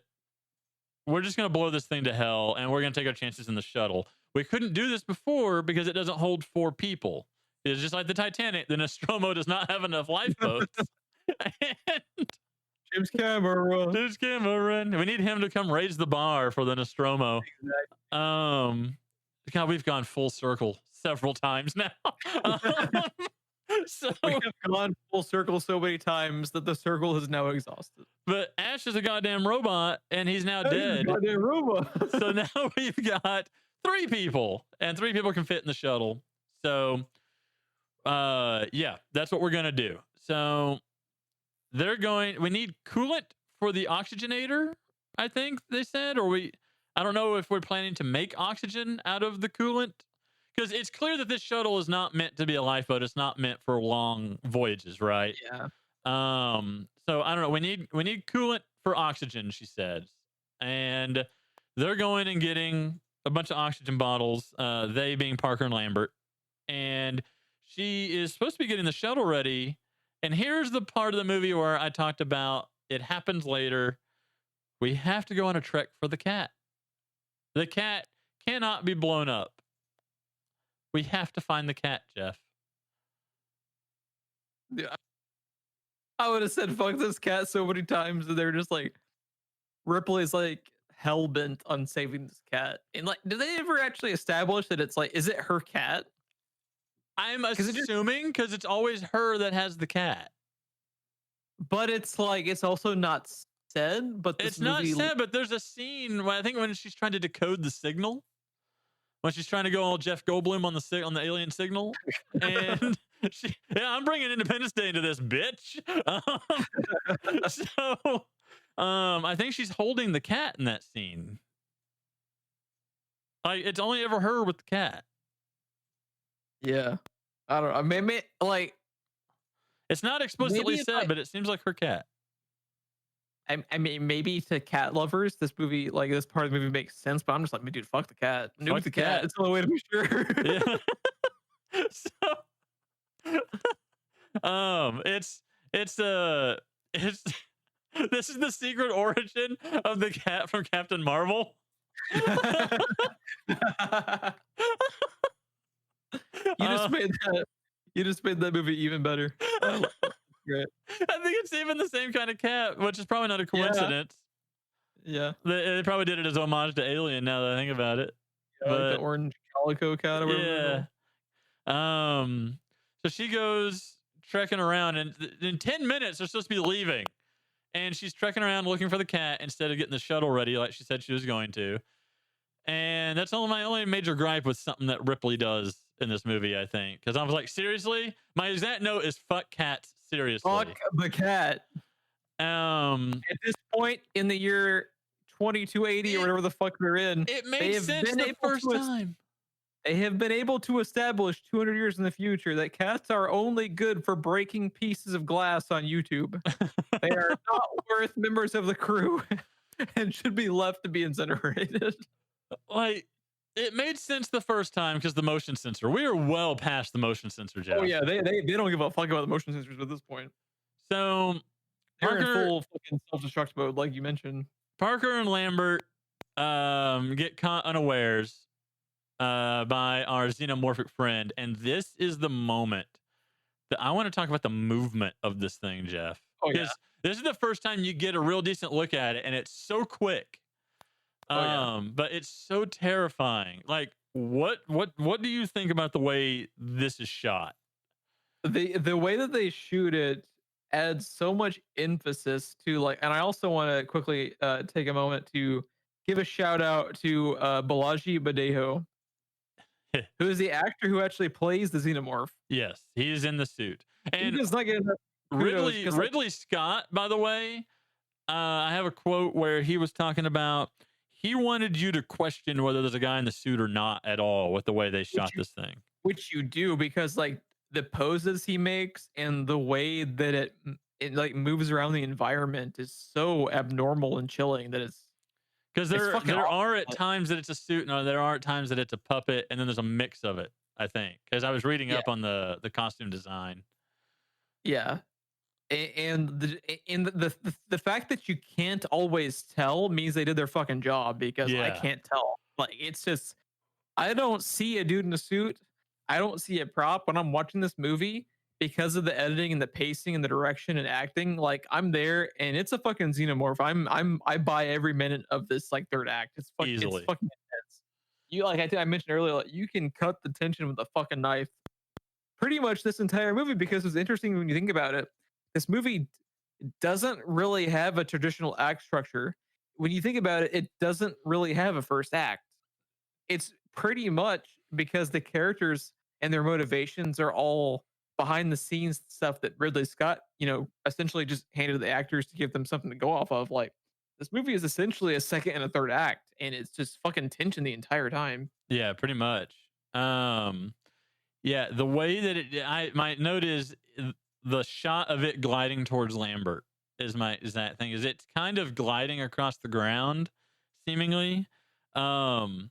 [SPEAKER 1] we're just going to blow this thing to hell, and we're going to take our chances in the shuttle. We couldn't do this before because it doesn't hold 4 people. It's just like the Titanic. The Nostromo does not have enough lifeboats. And
[SPEAKER 2] James Cameron.
[SPEAKER 1] James Cameron. We need him to come raise the bar for the Nostromo. God, we've gone full circle several times now. So
[SPEAKER 2] We have gone full circle so many times that the circle is now exhausted.
[SPEAKER 1] But Ash is a goddamn robot, and he's now dead.
[SPEAKER 2] Goddamn robot.
[SPEAKER 1] So now we've got 3 people, and 3 people can fit in the shuttle. So, yeah, that's what we're gonna do. So we need coolant for the oxygenator, I think they said, I don't know if we're planning to make oxygen out of the coolant, because it's clear that this shuttle is not meant to be a lifeboat. It's not meant for long voyages, right?
[SPEAKER 2] Yeah.
[SPEAKER 1] So I don't know. We need coolant for oxygen, she said, and they're going and getting a bunch of oxygen bottles. They being Parker and Lambert, and she is supposed to be getting the shuttle ready. And here's the part of the movie where I talked about it happens later. We have to go on a trek for the cat. The cat cannot be blown up. We have to find the cat, Jeff.
[SPEAKER 2] Yeah. I would have said fuck this cat so many times, and they're just like, Ripley's like hell bent on saving this cat. And like, did they ever actually establish that it's like, is it her cat?
[SPEAKER 1] I'm assuming because it's always her that has the cat.
[SPEAKER 2] But it's like, it's also not said. But this
[SPEAKER 1] It's not
[SPEAKER 2] movie,
[SPEAKER 1] said, but there's a scene where I think when she's trying to decode the signal, when she's trying to go all Jeff Goldblum on the alien signal, and I'm bringing Independence Day into this bitch. So I think she's holding the cat in that scene. Like, it's only ever her with the cat.
[SPEAKER 2] Yeah, I don't know. Maybe like,
[SPEAKER 1] it's not explicitly said, but it seems like her cat.
[SPEAKER 2] I mean, maybe to cat lovers, this movie, like this part of the movie makes sense. But I'm just like, dude, fuck the cat. Nuke the cat. It's the only way to be sure.
[SPEAKER 1] Yeah. So, this is the secret origin of the cat from Captain Marvel.
[SPEAKER 2] You just made that movie even better. Great.
[SPEAKER 1] I think it's even the same kind of cat, which is probably not a coincidence.
[SPEAKER 2] Yeah.
[SPEAKER 1] They probably did it as homage to Alien, now that I think about it.
[SPEAKER 2] Yeah, like the orange calico cat or whatever.
[SPEAKER 1] Yeah. So she goes trekking around, and in 10 minutes they're supposed to be leaving. And she's trekking around looking for the cat instead of getting the shuttle ready like she said she was going to. And that's my only major gripe with something that Ripley does in this movie, I think, because I was like, seriously, my exact note is "fuck cats." Seriously,
[SPEAKER 2] Fuck the cat. At this point in the year 2280 or whatever the fuck they're in,
[SPEAKER 1] it made sense the first time.
[SPEAKER 2] They have been able to establish 200 years in the future that cats are only good for breaking pieces of glass on YouTube. They are not worth members of the crew and should be left to be incinerated.
[SPEAKER 1] Like, it made sense the first time because the motion sensor. We are well past the motion sensor, Jeff.
[SPEAKER 2] Oh yeah, they don't give a fuck about the motion sensors at this point.
[SPEAKER 1] So
[SPEAKER 2] they're in full fucking self-destruct mode, like you mentioned.
[SPEAKER 1] Parker and Lambert get caught unawares by our xenomorphic friend, and this is the moment that I want to talk about the movement of this thing, Jeff.
[SPEAKER 2] Oh yeah.
[SPEAKER 1] This is the first time you get a real decent look at it, and it's so quick. But it's so terrifying. Like, what do you think about the way this is shot?
[SPEAKER 2] The way that they shoot it adds so much emphasis to, like, and I also want to quickly take a moment to give a shout out to Balaji Badejo, who is the actor who actually plays the xenomorph.
[SPEAKER 1] Yes, he's in the suit. And
[SPEAKER 2] he does not get enough
[SPEAKER 1] Ridley Scott, by the way, I have a quote where he was talking about he wanted you to question whether there's a guy in the suit or not at all with the way they shot this thing.
[SPEAKER 2] Which you do, because like the poses he makes and the way that it like moves around the environment is so abnormal and chilling that it's
[SPEAKER 1] because there are at times that it's a suit, no, there are at times that it's a puppet, and then there's a mix of it, I think. Because I was reading up on the costume design.
[SPEAKER 2] Yeah. And the fact that you can't always tell means they did their fucking job, because I can't tell. Like, it's just, I don't see a dude in a suit. I don't see a prop when I'm watching this movie because of the editing and the pacing and the direction and acting. Like, I'm there and it's a fucking xenomorph. I buy every minute of this like third act. It's fucking intense. You, like I mentioned earlier, like, you can cut the tension with a fucking knife pretty much this entire movie, because it's interesting when you think about it. This movie doesn't really have a traditional act structure. When you think about it, it doesn't really have a first act. It's pretty much because the characters and their motivations are all behind the scenes stuff that Ridley Scott, essentially just handed the actors to give them something to go off of. Like, this movie is essentially a second and a third act, and it's just fucking tension the entire time.
[SPEAKER 1] Yeah, pretty much. Yeah, the way that my note is the shot of it gliding towards Lambert is that thing. Is it's kind of gliding across the ground, seemingly. And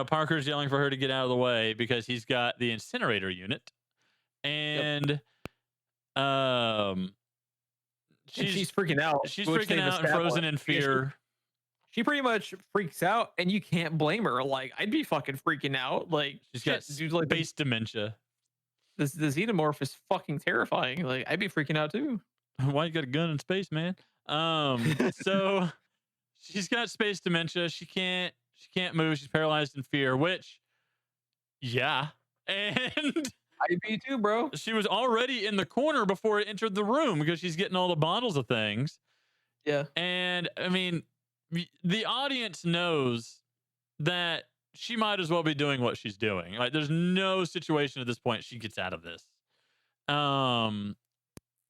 [SPEAKER 1] Parker's yelling for her to get out of the way because he's got the incinerator unit. And
[SPEAKER 2] she's freaking out.
[SPEAKER 1] She's freaking out and frozen in fear.
[SPEAKER 2] She pretty much freaks out, and you can't blame her. Like, I'd be fucking freaking out. Like,
[SPEAKER 1] she's got space dementia.
[SPEAKER 2] The xenomorph is fucking terrifying. Like, I'd be freaking out too.
[SPEAKER 1] Why you got a gun in space, man? So she's got space dementia. She can't move. She's paralyzed in fear, which, yeah. And
[SPEAKER 2] I'd be too, bro.
[SPEAKER 1] She was already in the corner before it entered the room because she's getting all the bottles of things.
[SPEAKER 2] Yeah.
[SPEAKER 1] And I mean, the audience knows that she might as well be doing what she's doing. Like, there's no situation at this point she gets out of this.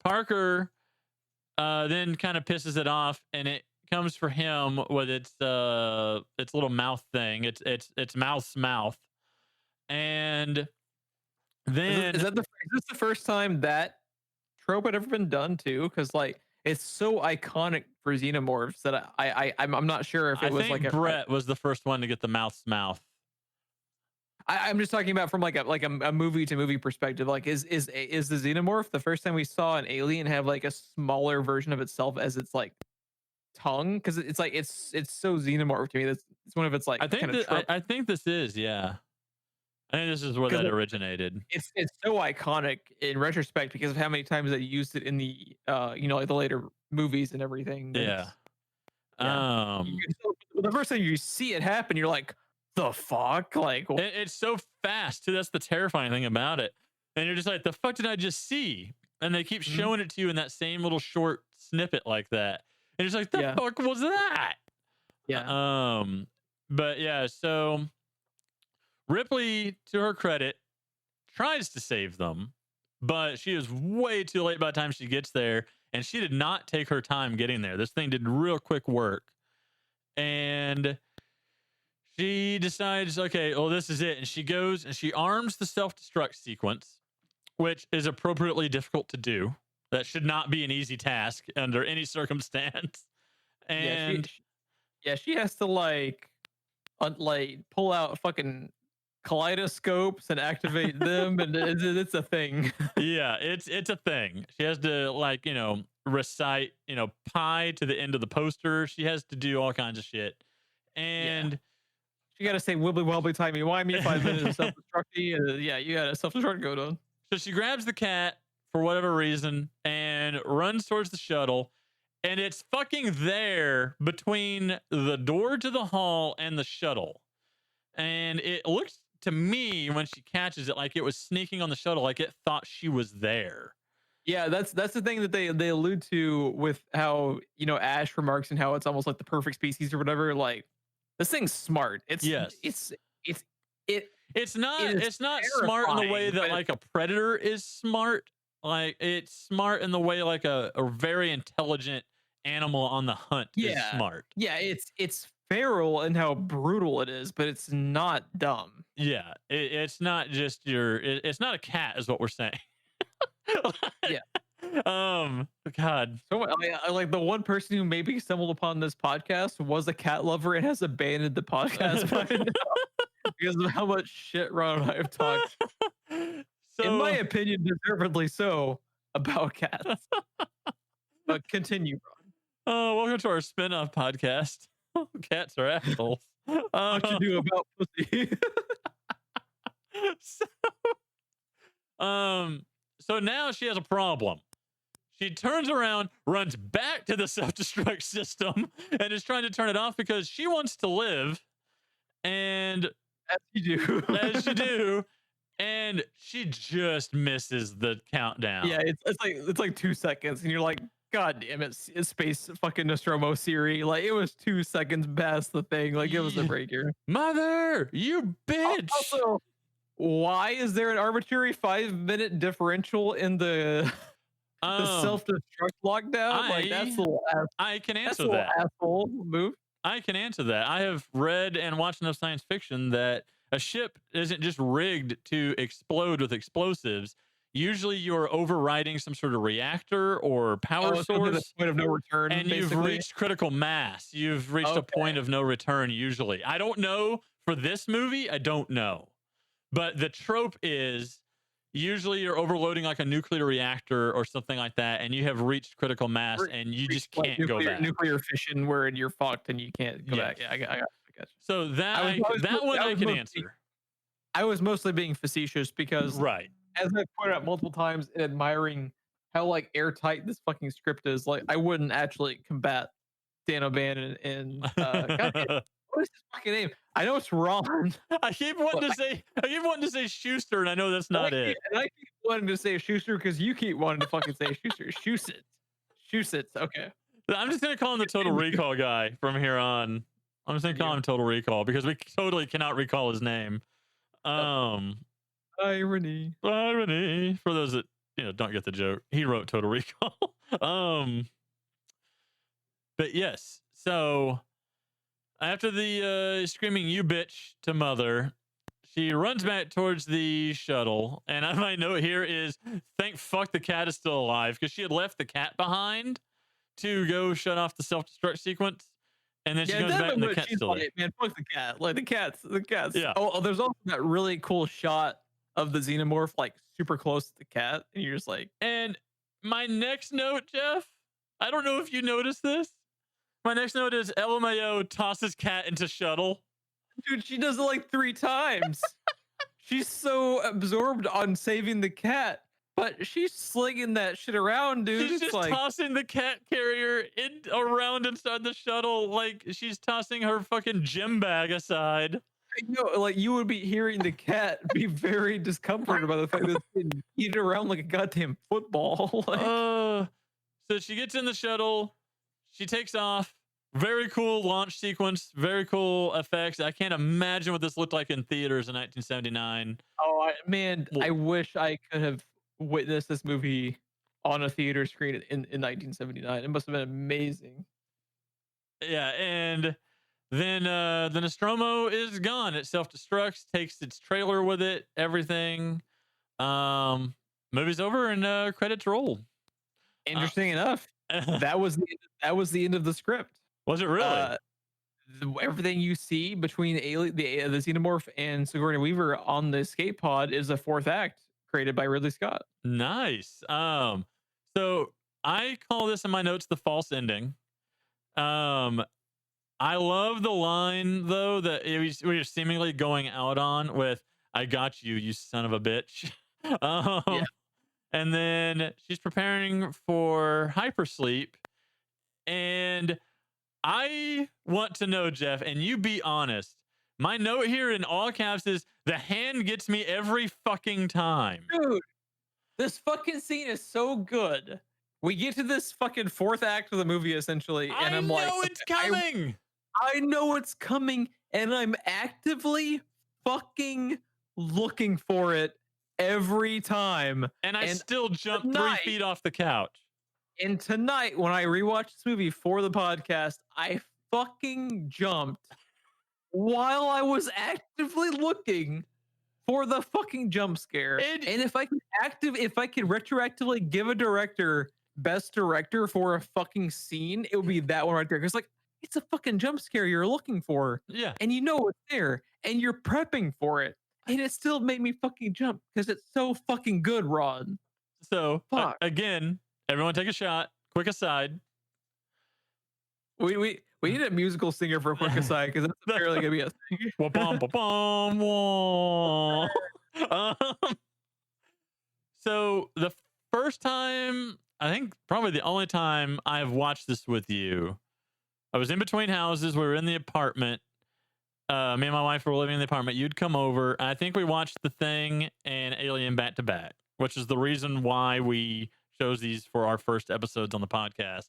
[SPEAKER 1] Parker then kind of pisses it off, and it comes for him with its little mouth thing. It's mouth's mouth. And then
[SPEAKER 2] is this the first time that trope had ever been done too? Because like, it's so iconic for xenomorphs that I'm not sure if it was like
[SPEAKER 1] Brett was the first one to get the mouth's mouth.
[SPEAKER 2] I'm just talking about from like a movie to movie perspective. Like, is the xenomorph the first time we saw an alien have like a smaller version of itself as its like tongue? Because it's like it's so xenomorph to me. It's one of its like.
[SPEAKER 1] I think this is, yeah. I think this is where that originated.
[SPEAKER 2] It's so iconic in retrospect because of how many times they used it in the like the later movies and everything.
[SPEAKER 1] Yeah.
[SPEAKER 2] The first time you see it happen, you're like, the fuck? Like,
[SPEAKER 1] it's so fast too. That's the terrifying thing about it. And you're just like, the fuck did I just see? And they keep showing it to you in that same little short snippet like that. And it's like, the fuck was that?
[SPEAKER 2] Yeah.
[SPEAKER 1] But yeah, so Ripley, to her credit, tries to save them, but she is way too late by the time she gets there, and she did not take her time getting there. This thing did real quick work. And she decides, okay, well, this is it. And she goes and she arms the self-destruct sequence, which is appropriately difficult to do. That should not be an easy task under any circumstance. And
[SPEAKER 2] she has to like pull out fucking kaleidoscopes and activate them, and it's a thing.
[SPEAKER 1] Yeah, it's a thing. She has to like, recite, pi to the end of the poster. She has to do all kinds of shit. And
[SPEAKER 2] you got to say wibbly wobbly timey wimey 5 minutes of self-destruct. Yeah, you got a self-destruct going on.
[SPEAKER 1] So she grabs the cat for whatever reason and runs towards the shuttle, and it's fucking there between the door to the hall and the shuttle. And it looks to me when she catches it like it was sneaking on the shuttle, like it thought she was there.
[SPEAKER 2] Yeah, that's the thing that they allude to with how, Ash remarks and how it's almost like the perfect species or whatever. Like, this thing's smart. It's not smart in the way that like a predator is smart. Like, it's smart in the way like a very intelligent animal on the hunt is smart. Yeah, it's feral in how brutal it is, but it's not dumb.
[SPEAKER 1] Yeah, it's not just it's not a cat is what we're saying.
[SPEAKER 2] Yeah.
[SPEAKER 1] God.
[SPEAKER 2] So I like the one person who maybe stumbled upon this podcast was a cat lover and has abandoned the podcast by now because of how much shit Ron and I have talked. So, in my opinion, deservedly so, about cats. But continue, Ron.
[SPEAKER 1] Welcome to our spin-off podcast. Cats are assholes.
[SPEAKER 2] What you do about pussy?
[SPEAKER 1] So now she has a problem. She turns around, runs back to the self-destruct system, and is trying to turn it off because she wants to live. And
[SPEAKER 2] as you do,
[SPEAKER 1] and she just misses the countdown.
[SPEAKER 2] Yeah, it's like 2 seconds, and you're like, God damn it, it's Space fucking Nostromo Siri. Like, it was 2 seconds past the thing. Like, it was a breaker.
[SPEAKER 1] Mother, you bitch.
[SPEAKER 2] Also, why is there an arbitrary 5-minute differential in the self-destruct lockdown? That's a little asshole.
[SPEAKER 1] I can answer that.
[SPEAKER 2] Asshole move.
[SPEAKER 1] I can answer that. I have read and watched enough science fiction that a ship isn't just rigged to explode with explosives. Usually you're overriding some sort of reactor or power source.
[SPEAKER 2] Point of no return.
[SPEAKER 1] And basically, you've reached critical mass. You've reached a point of no return usually. I don't know for this movie. I don't know. But the trope is usually you're overloading like a nuclear reactor or something like that, and you have reached critical mass, and you just can't go back.
[SPEAKER 2] Nuclear fission, where you're fucked and you can't go back. Yeah, I got you.
[SPEAKER 1] So that one I can answer.
[SPEAKER 2] I was mostly being facetious because, as I pointed out multiple times, in admiring how like airtight this fucking script is, like I wouldn't actually combat Dan O'Bannon and what is his fucking name? I know it's Ron.
[SPEAKER 1] I keep wanting to say Schuster, and I know that's not it.
[SPEAKER 2] And I keep wanting to say Schuster because you keep wanting to fucking say Schuster. Schusitz. Okay.
[SPEAKER 1] I'm just gonna call him the Total Recall guy from here on. I'm just gonna call him Total Recall because we totally cannot recall his name.
[SPEAKER 2] Irony.
[SPEAKER 1] For those that don't get the joke, he wrote Total Recall. But yes, so. After the screaming "you bitch" to Mother, she runs back towards the shuttle. And my note here is, thank fuck the cat is still alive, because she had left the cat behind to go shut off the self-destruct sequence. And then she comes back and the cat's still there.
[SPEAKER 2] Man, fuck the cat. Like, the cat's.
[SPEAKER 1] Yeah.
[SPEAKER 2] Oh, there's also that really cool shot of the xenomorph, like, super close to the cat. And you're just like...
[SPEAKER 1] And my next note, Jeff, I don't know if you noticed this. My next note is LMAO tosses cat into shuttle.
[SPEAKER 2] Dude, she does it like 3 times. She's so absorbed on saving the cat, but she's slinging that shit around, dude.
[SPEAKER 1] She's just tossing the cat carrier around inside the shuttle like she's tossing her fucking gym bag aside.
[SPEAKER 2] Like you would be hearing the cat be very discomforted by the fact that it's been eating around like a goddamn football.
[SPEAKER 1] So she gets in the shuttle. She takes off. Very cool launch sequence. Very cool effects. I can't imagine what this looked like in theaters in 1979.
[SPEAKER 2] Oh, man,
[SPEAKER 1] Well,
[SPEAKER 2] I wish I could have witnessed this movie on a theater screen in 1979. It must have been amazing.
[SPEAKER 1] yeah, and then the Nostromo is gone. It self-destructs, takes its trailer with it, everything. Movie's over and credits roll.
[SPEAKER 2] Interesting enough, that was the end of the script.
[SPEAKER 1] Was it really?
[SPEAKER 2] Everything you see between the Xenomorph and Sigourney Weaver on the escape pod is a fourth act created by Ridley Scott.
[SPEAKER 1] Nice. So I call this in my notes the false ending. I love the line though that we're seemingly going out on with "I got you, you son of a bitch."
[SPEAKER 2] Yeah.
[SPEAKER 1] And then she's preparing for hypersleep, and I want to know, Geoff, and you be honest. My note here in all caps is the hand gets me every fucking time.
[SPEAKER 2] Dude, this fucking scene is so good. We get to this fucking fourth act of the movie essentially, and I'm like,
[SPEAKER 1] it's coming.
[SPEAKER 2] I know it's coming, and I'm actively fucking looking for it every time.
[SPEAKER 1] And I still jump
[SPEAKER 2] tonight-
[SPEAKER 1] 3 feet off the couch.
[SPEAKER 2] And tonight, when I rewatched this movie for the podcast, I fucking jumped while I was actively looking for the fucking jump scare. And if I could retroactively give a director best director for a fucking scene, it would be that one right there. Because like, it's a fucking jump scare you're looking for.
[SPEAKER 1] Yeah.
[SPEAKER 2] And you know it's there, and you're prepping for it, and it still made me fucking jump because it's so fucking good, Ron.
[SPEAKER 1] So again, everyone take a shot. Quick aside.
[SPEAKER 2] We need a musical singer for a quick aside because that's apparently gonna be a thing.
[SPEAKER 1] So the first time, I think probably the only time I've watched this with you, I was in between houses. We were in the apartment. Me and my wife were living in the apartment. You'd come over. I think we watched The Thing and Alien back to back, which is the reason why we chose these for our first episodes on the podcast.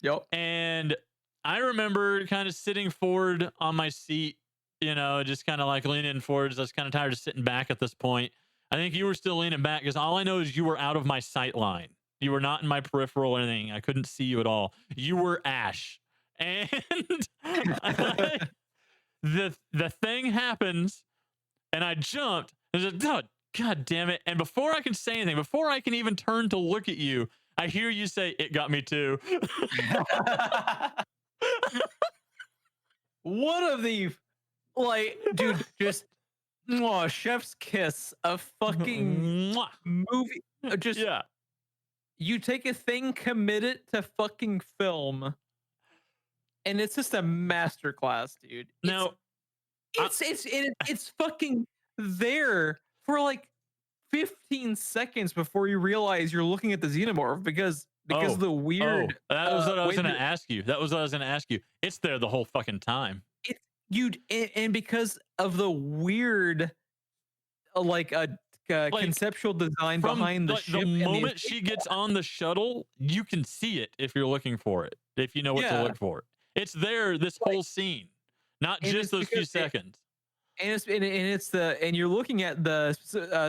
[SPEAKER 2] Yep.
[SPEAKER 1] And I remember kind of sitting forward on my seat, just kind of like leaning forward. I was kind of tired of sitting back at this point. I think you were still leaning back because all I know is you were out of my sight line. You were not in my peripheral or anything. I couldn't see you at all. You were Ash. And the thing happens, and I jumped. And I said, God damn it. And before I can say anything, before I can even turn to look at you, I hear you say, "It got me too."
[SPEAKER 2] One of the, dude, just chef's kiss of fucking movie.
[SPEAKER 1] Yeah.
[SPEAKER 2] You take a thing, commit it to fucking film, and it's just a masterclass, dude.
[SPEAKER 1] Now,
[SPEAKER 2] it's fucking there for like 15 seconds before you realize you're looking at the Xenomorph because of the weird.
[SPEAKER 1] That was what I was going to ask you. It's there the whole fucking time.
[SPEAKER 2] And because of the weird, conceptual design behind the ship.
[SPEAKER 1] The moment she gets on the shuttle, you can see it if you're looking for it. If you know what to look for. It's there this whole scene, not just those few seconds.
[SPEAKER 2] And you're looking at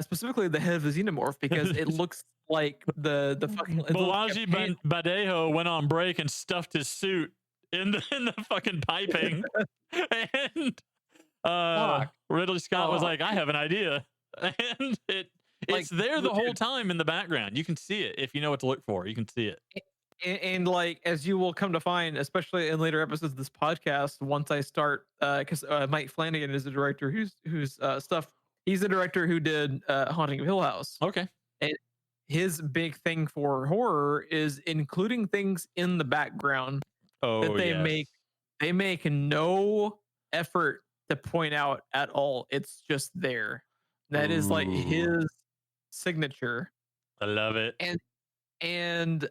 [SPEAKER 2] specifically the head of the Xenomorph because it looks like the fucking
[SPEAKER 1] Balaji Badejo went on break and stuffed his suit in the fucking piping, and Ridley Scott was like, "I have an idea," and it's there the whole time in the background. You can see it if you know what to look for. You can see it.
[SPEAKER 2] And as you will come to find, especially in later episodes of this podcast, once I start, because Mike Flanagan is the director who's stuff. He's the director who did Haunting of Hill House.
[SPEAKER 1] Okay.
[SPEAKER 2] And his big thing for horror is including things in the background that they make. They make no effort to point out at all. It's just there. That is like his signature.
[SPEAKER 1] I love it.
[SPEAKER 2] And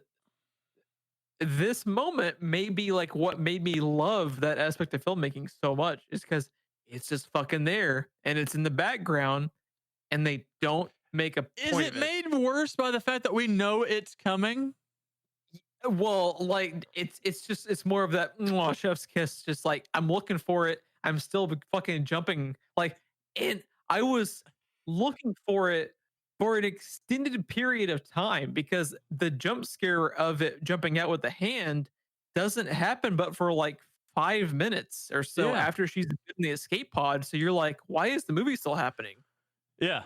[SPEAKER 2] this moment may be like what made me love that aspect of filmmaking so much is because it's just fucking there and it's in the background and they don't make a point.
[SPEAKER 1] Is it made worse by the fact that we know it's coming?
[SPEAKER 2] Well, like it's more of that chef's kiss. Just like I'm looking for it. I'm still fucking jumping. Like, and I was looking for it for an extended period of time because the jump scare of it jumping out with the hand doesn't happen, but for like 5 minutes or so
[SPEAKER 1] Yeah.
[SPEAKER 2] after she's in the escape pod. So you're like, why is the movie still happening?
[SPEAKER 1] Yeah.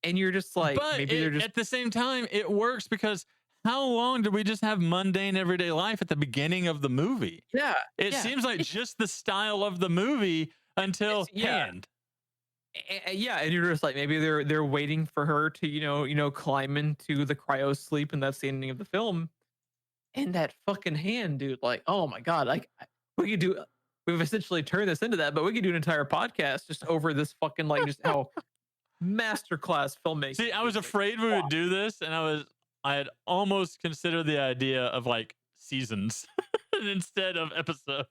[SPEAKER 2] And you're just like,
[SPEAKER 1] But
[SPEAKER 2] maybe they're just
[SPEAKER 1] at the same time, it works because how long did we just have mundane everyday life at the beginning of the movie?
[SPEAKER 2] yeah.
[SPEAKER 1] It
[SPEAKER 2] Yeah.
[SPEAKER 1] seems like just the style of the movie until
[SPEAKER 2] Yeah.
[SPEAKER 1] hand.
[SPEAKER 2] Yeah, and you're just like maybe they're waiting for her to climb into the cryo sleep, and that's the ending of the film. And that fucking hand, dude, like, oh my god, like we could do. We've essentially turned this into that, but we could do an entire podcast just over this fucking like just how masterclass filmmaking.
[SPEAKER 1] See, I was
[SPEAKER 2] is, like,
[SPEAKER 1] afraid we would do this, and I had almost considered the idea of like seasons instead of episodes.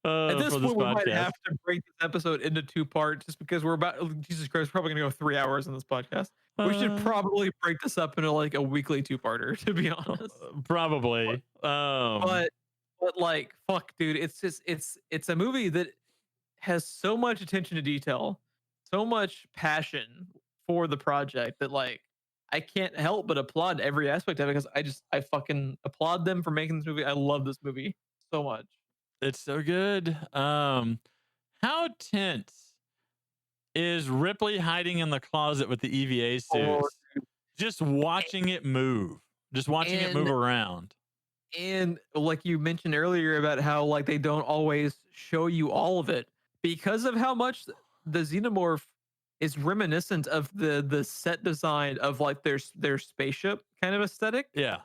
[SPEAKER 2] At this
[SPEAKER 1] For this
[SPEAKER 2] point, we might
[SPEAKER 1] podcast.
[SPEAKER 2] have to break this episode into 2 parts just because we're about Jesus Christ, probably gonna go 3 hours on this podcast. We should probably break this up into like a weekly 2-parter, to be honest.
[SPEAKER 1] Probably.
[SPEAKER 2] But like fuck, dude, it's just it's a movie that has so much attention to detail, so much passion for the project that like I can't help but applaud every aspect of it because I fucking applaud them for making this movie. I love this movie so much.
[SPEAKER 1] it's so good. How tense is Ripley hiding in the closet with the EVA suits?
[SPEAKER 2] Oh,
[SPEAKER 1] Just watching it move. Just watching it move
[SPEAKER 2] And-
[SPEAKER 1] around.
[SPEAKER 2] And like you mentioned earlier about how like they don't always show you all of it because of how much the xenomorph is reminiscent of the set design of like their spaceship kind of aesthetic.
[SPEAKER 1] Yeah.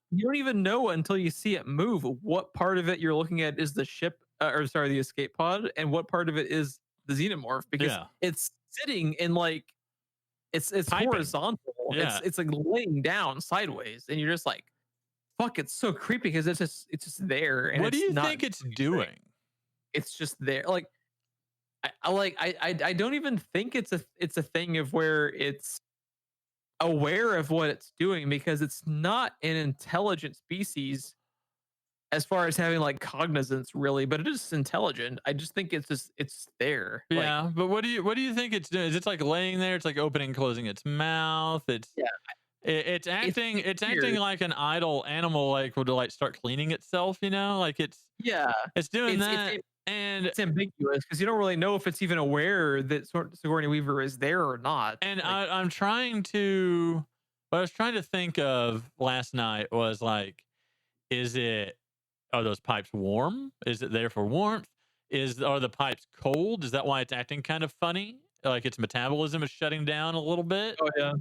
[SPEAKER 2] You don't even know until you see it move what part of it you're looking at is the ship the escape pod and what part of it is the xenomorph because
[SPEAKER 1] Yeah.
[SPEAKER 2] it's sitting in like it's
[SPEAKER 1] Piping.
[SPEAKER 2] horizontal.
[SPEAKER 1] Yeah.
[SPEAKER 2] It's like laying down sideways and you're just like fuck, it's so creepy because it's just there. And
[SPEAKER 1] What do
[SPEAKER 2] it's
[SPEAKER 1] you
[SPEAKER 2] not
[SPEAKER 1] think it's doing?
[SPEAKER 2] It's just there. Like I don't even think it's a thing of where it's aware of what it's doing because it's not an intelligent species as far as having like cognizance really, but it is intelligent. I just think it's there. Like,
[SPEAKER 1] Yeah, but what do you think it's doing? Is it like laying there? It's like opening and closing its mouth. It's
[SPEAKER 2] Yeah.
[SPEAKER 1] It's acting. It's acting
[SPEAKER 2] weird.
[SPEAKER 1] like an idle animal, like would like start cleaning itself. You know, like it's doing that. And
[SPEAKER 2] it's ambiguous because you don't really know if it's even aware that Sigourney Weaver is there or not.
[SPEAKER 1] And
[SPEAKER 2] like,
[SPEAKER 1] I'm trying to. What I was trying to think of last night was like, are those pipes warm? Is it there for warmth? Are the pipes cold? Is that why it's acting kind of funny? Like its metabolism is shutting down a little bit.
[SPEAKER 2] oh yeah.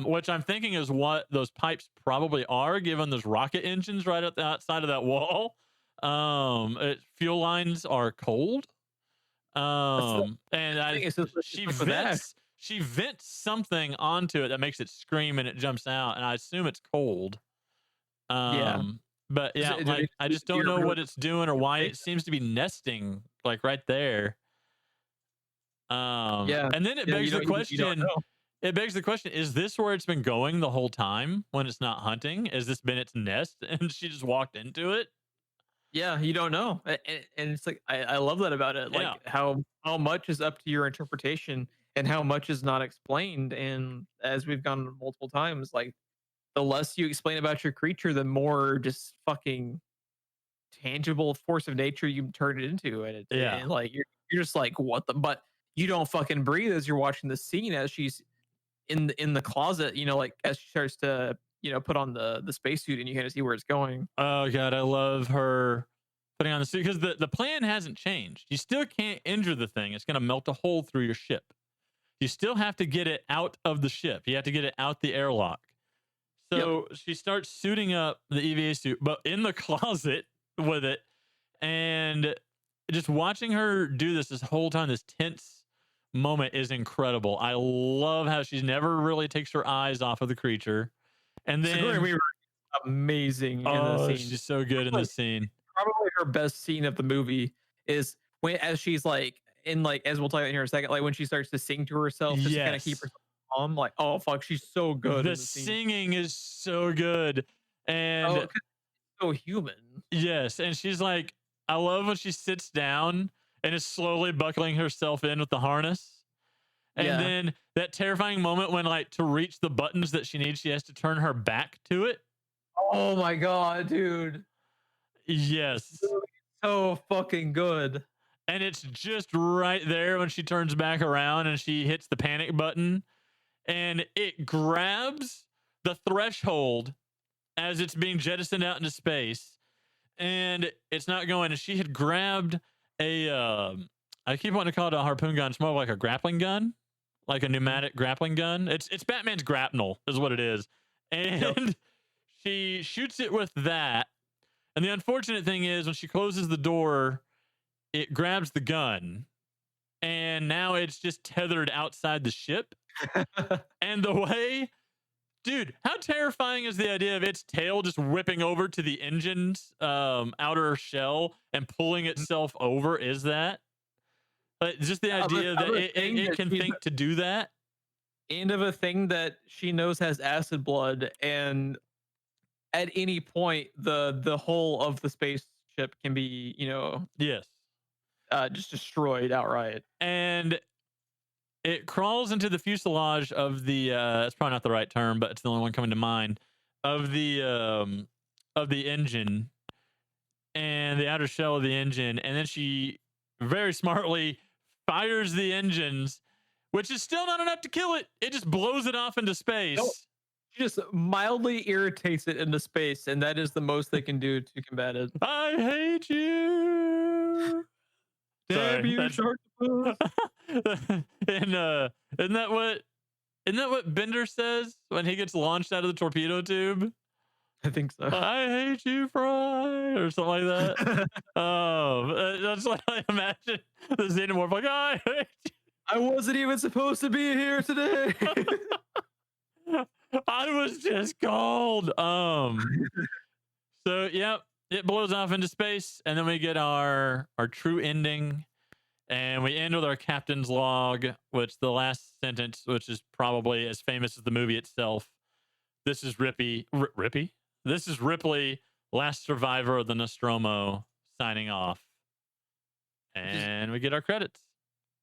[SPEAKER 1] Which I'm thinking is what those pipes probably are, given those rocket engines right at the outside of that wall. Fuel lines are cold. She vents something onto it that makes it scream and it jumps out, and I assume it's cold. But yeah, like I just don't know what it's doing or why it seems to be nesting like right there. And then it begs the question. It begs the question, is this where it's been going the whole time when it's not hunting? Has this been its nest and she just walked into it?
[SPEAKER 2] Yeah, you don't know. And it's like, I love that about it. Like how much is up to your interpretation and how much is not explained. And as we've gone multiple times, like the less you explain about your creature, the more just fucking tangible force of nature you turn it into. And like, you're just like, what the, but you don't fucking breathe as you're watching the scene as she's in the closet, like as she starts to put on the spacesuit and you kind of see where it's going.
[SPEAKER 1] Oh god, I love her putting on the suit because the plan hasn't changed. You still can't injure the thing. It's going to melt a hole through your ship. You still have to get it out of the ship. You have to get it out the airlock. So she starts suiting up the EVA suit, but in the closet with it, and just watching her do this whole time, this tense moment is incredible. I love how she never really takes her eyes off of the creature. And then
[SPEAKER 2] Sigourney Weaver is amazing in the scene.
[SPEAKER 1] She's so good in the scene.
[SPEAKER 2] Probably her best scene of the movie is as she's like in like, as we'll talk about here in a second, like when she starts to sing to herself just to kind of keep herself calm. Like, oh fuck, she's so good.
[SPEAKER 1] The singing is so good. And
[SPEAKER 2] 'cause it's so human.
[SPEAKER 1] yes, and she's like, I love when she sits down and is slowly buckling herself in with the harness. And
[SPEAKER 2] Yeah.
[SPEAKER 1] then that terrifying moment when, like, to reach the buttons that she needs, she has to turn her back to it.
[SPEAKER 2] Oh my god, dude.
[SPEAKER 1] Yes.
[SPEAKER 2] Dude, so fucking good.
[SPEAKER 1] And it's just right there when she turns back around and she hits the panic button, and it grabs the threshold as it's being jettisoned out into space, and it's not going. And she had grabbed a, I keep wanting to call it a harpoon gun. It's more like a grappling gun, like a pneumatic grappling gun. It's Batman's grapnel, is what it is. And
[SPEAKER 2] Yep.
[SPEAKER 1] she shoots it with that. And the unfortunate thing is, when she closes the door, it grabs the gun, and now it's just tethered outside the ship. And the way, dude, how terrifying is the idea of its tail just whipping over to the engine's outer shell and pulling itself over? Is that just the idea that it can think to do that?
[SPEAKER 2] And of a thing that she knows has acid blood, and at any point the whole of the spaceship can be,
[SPEAKER 1] Yes.
[SPEAKER 2] just destroyed outright.
[SPEAKER 1] And it crawls into the fuselage of the it's probably not the right term, but it's the only one coming to mind, of the engine, and the outer shell of the engine, and then she very smartly fires the engines, which is still not enough to kill it. It just blows it off into space.
[SPEAKER 2] Nope. She just mildly irritates it into space, and that is the most they can do to combat it.
[SPEAKER 1] I hate you.
[SPEAKER 2] Damn
[SPEAKER 1] Sorry,
[SPEAKER 2] you,
[SPEAKER 1] that's-
[SPEAKER 2] Sharktopus.
[SPEAKER 1] And isn't that what Bender says when he gets launched out of the torpedo tube?
[SPEAKER 2] I think so.
[SPEAKER 1] I hate you, Fry, or something like that. That's what I imagine the xenomorph, like, I hate
[SPEAKER 2] I wasn't even supposed to be here today.
[SPEAKER 1] you. I was just cold. So yep, it blows off into space, and then we get our true ending, and we end with our captain's log, which the last sentence, which is probably as famous as the movie itself. This is Rippy. This is Ripley, last survivor of the Nostromo, signing off, and we get our credits.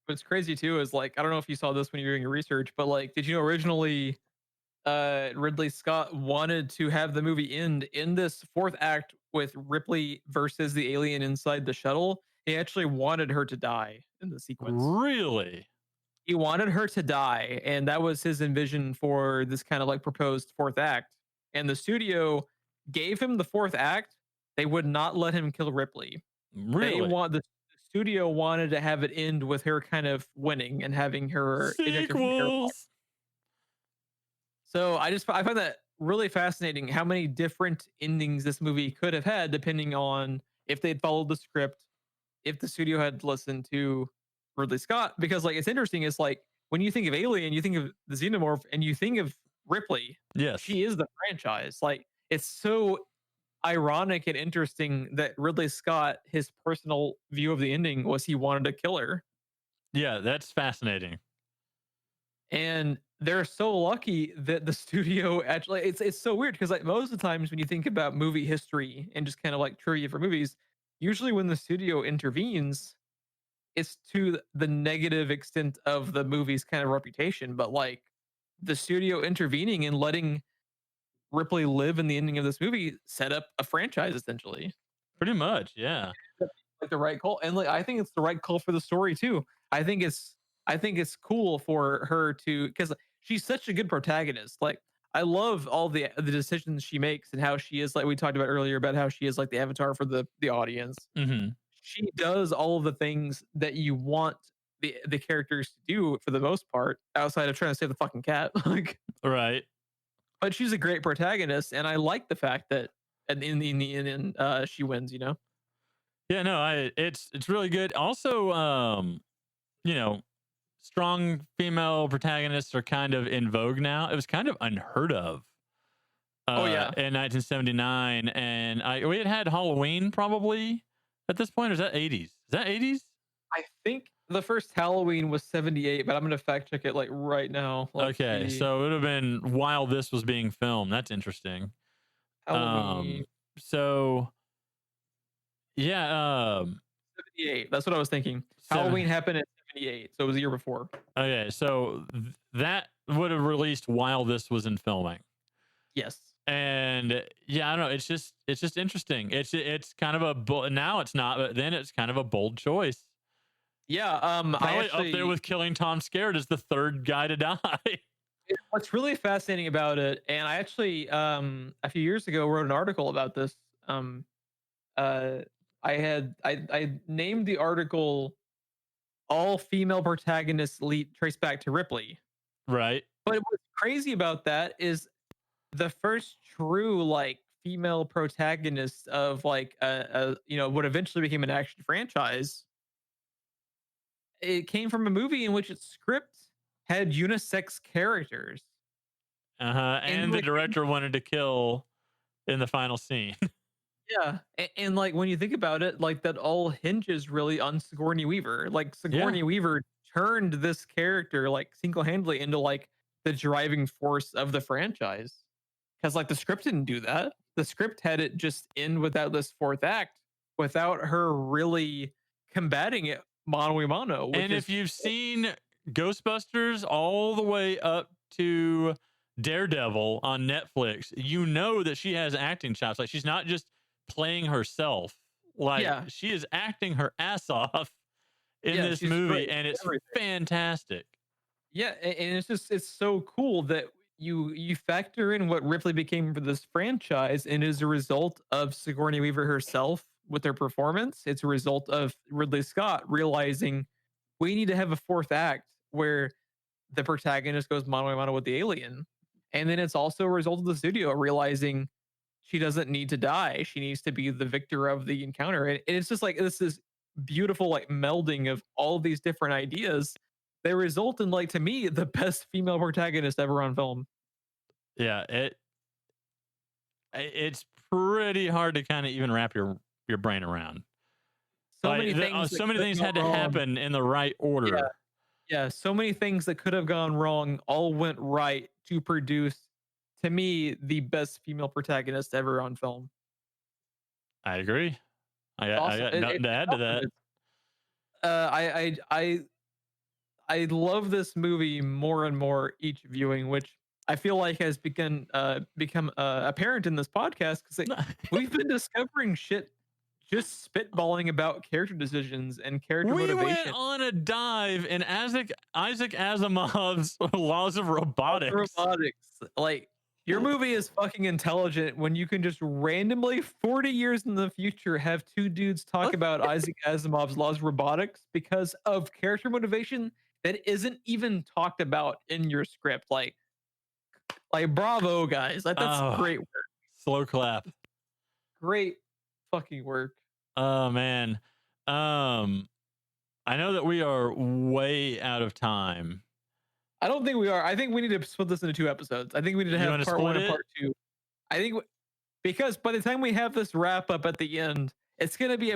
[SPEAKER 2] What's crazy too is, like, I don't know if you saw this when you were doing your research, but like, did you know originally Ridley Scott wanted to have the movie end in this fourth act with Ripley versus the alien inside the shuttle? He actually wanted her to die in the sequence.
[SPEAKER 1] Really?
[SPEAKER 2] He wanted her to die, and that was his envision for this kind of like proposed fourth act. And the studio gave him the fourth act. They would not let him kill Ripley.
[SPEAKER 1] Really?
[SPEAKER 2] The studio wanted to have it end with her kind of winning and having her ejected from the airlock.
[SPEAKER 1] Sequels.
[SPEAKER 2] So I find that really fascinating, how many different endings this movie could have had depending on if they'd followed the script, if the studio had listened to Ridley Scott. Because like, it's interesting, it's like when you think of Alien, you think of the xenomorph, and you think of Ripley.
[SPEAKER 1] Yes.
[SPEAKER 2] She is the franchise. Like, it's so ironic and interesting that Ridley Scott, his personal view of the ending was he wanted to kill her.
[SPEAKER 1] Yeah, that's fascinating.
[SPEAKER 2] And they're so lucky that the studio actually, it's so weird because like most of the times when you think about movie history and just kind of like trivia for movies, usually when the studio intervenes, it's to the negative extent of the movie's kind of reputation. But like, the studio intervening and letting Ripley live in the ending of this movie set up a franchise essentially.
[SPEAKER 1] Pretty much, yeah.
[SPEAKER 2] Like the right call, and like I think it's the right call for the story too. I think it's cool for her to, because she's such a good protagonist. Like, I love all the decisions she makes and how she is, like we talked about earlier, about how she is like the avatar for the audience.
[SPEAKER 1] Mm-hmm.
[SPEAKER 2] She does all of the things that you want the characters to do for the most part, outside of trying to save the fucking cat. Like,
[SPEAKER 1] Right.
[SPEAKER 2] but she's a great protagonist, and I like the fact that in the end she wins.
[SPEAKER 1] Yeah, no, it's really good. Also, strong female protagonists are kind of in vogue now. It was kind of unheard of.
[SPEAKER 2] Oh, yeah.
[SPEAKER 1] In 1979, and we had Halloween probably at this point. Or is that 80s? Is that 80s?
[SPEAKER 2] I think the first Halloween was 78, but I'm gonna fact check it like right now. Let's
[SPEAKER 1] Okay,
[SPEAKER 2] see.
[SPEAKER 1] so it would have been while this was being filmed. That's interesting.
[SPEAKER 2] Halloween
[SPEAKER 1] So yeah,
[SPEAKER 2] 78. That's what I was thinking.
[SPEAKER 1] seven,
[SPEAKER 2] Halloween happened in 78, so it was the year before.
[SPEAKER 1] okay, so that would have released while this was in filming.
[SPEAKER 2] Yes.
[SPEAKER 1] And yeah, I don't know. It's just interesting. It's kind of a now it's not, but then it's kind of a bold choice.
[SPEAKER 2] Yeah.
[SPEAKER 1] Probably up there with killing Tom Skerritt as the third guy to die.
[SPEAKER 2] What's really fascinating about it, and I actually a few years ago wrote an article about this. Uh, I named the article "All Female Protagonists Lead Trace Back to Ripley."
[SPEAKER 1] Right.
[SPEAKER 2] But what's crazy about that is the first true like female protagonist of like what eventually became an action franchise. It came from a movie in which its script had unisex characters.
[SPEAKER 1] And the director wanted to kill in the final scene.
[SPEAKER 2] Yeah, and like when you think about it, like that all hinges really on Sigourney Weaver. Like Sigourney Weaver turned this character like single-handedly into like the driving force of the franchise. Because like the script didn't do that. The script had it just end without this fourth act, without her really combating it mano a mano.
[SPEAKER 1] And if you've seen Ghostbusters all the way up to Daredevil on Netflix, you know that she has acting chops. Like she's not just playing herself. Like she is acting her ass off in this movie,
[SPEAKER 2] great.
[SPEAKER 1] and it's fantastic.
[SPEAKER 2] Yeah, and it's so cool that you factor in what Ripley became for this franchise, and as a result of Sigourney Weaver herself with her performance, it's a result of Ridley Scott realizing we need to have a fourth act where the protagonist goes mano a mano with the alien. And then it's also a result of the studio realizing she doesn't need to die. She needs to be the victor of the encounter. And it's just like this is beautiful like melding of all of these different ideas. They result in like to me the best female protagonist ever on film.
[SPEAKER 1] Yeah, it's pretty hard to kind of even wrap your brain around.
[SPEAKER 2] So many things
[SPEAKER 1] had to happen in the right order.
[SPEAKER 2] Yeah, so many things that could have gone wrong all went right to produce, to me, the best female protagonist ever on film.
[SPEAKER 1] I agree. I got nothing to add to
[SPEAKER 2] that. I love this movie more and more each viewing, which I feel like has become apparent in this podcast because we've been discovering shit. Just spitballing about character decisions and character motivation.
[SPEAKER 1] We went on a dive in Isaac Asimov's Laws of Robotics.
[SPEAKER 2] Like, your movie is fucking intelligent when you can just randomly, 40 years in the future, have two dudes talk about Isaac Asimov's Laws of Robotics because of character motivation that isn't even talked about in your script. Like bravo, guys. That's great work.
[SPEAKER 1] Slow clap.
[SPEAKER 2] Great fucking work.
[SPEAKER 1] Oh man. I know that we are way out of time.
[SPEAKER 2] I don't think we are. I think we need to split this into 2 episodes. I think we need to have part 1 and part 2. I think because by the time we have this wrap up at the end, it's going to be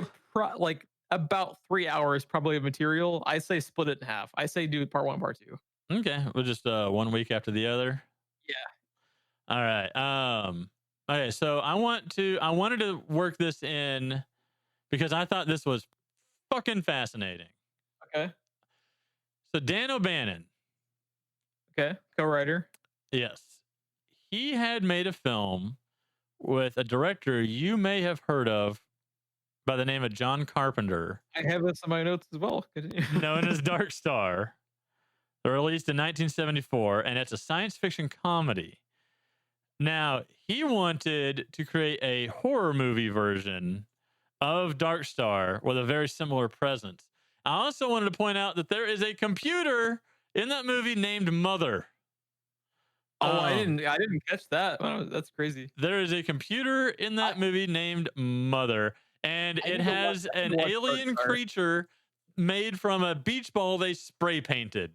[SPEAKER 2] about 3 hours probably of material. I say split it in half. I say do part 1, part 2.
[SPEAKER 1] Okay, we'll just 1 week after the other.
[SPEAKER 2] Yeah.
[SPEAKER 1] All right. Okay, so I wanted to work this in because I thought this was fucking fascinating.
[SPEAKER 2] Okay.
[SPEAKER 1] So Dan O'Bannon.
[SPEAKER 2] Okay, co-writer.
[SPEAKER 1] Yes. He had made a film with a director you may have heard of by the name of John Carpenter.
[SPEAKER 2] I have this in my notes as well.
[SPEAKER 1] Known as Dark Star. Released in 1974, and it's a science fiction comedy. Now, he wanted to create a horror movie version of Dark Star with a very similar presence. I also wanted to point out that there is a computer in that movie named Mother.
[SPEAKER 2] I didn't catch that. Oh, that's crazy.
[SPEAKER 1] There is a computer in that movie named Mother, and it has an alien creature made from a beach ball they spray painted.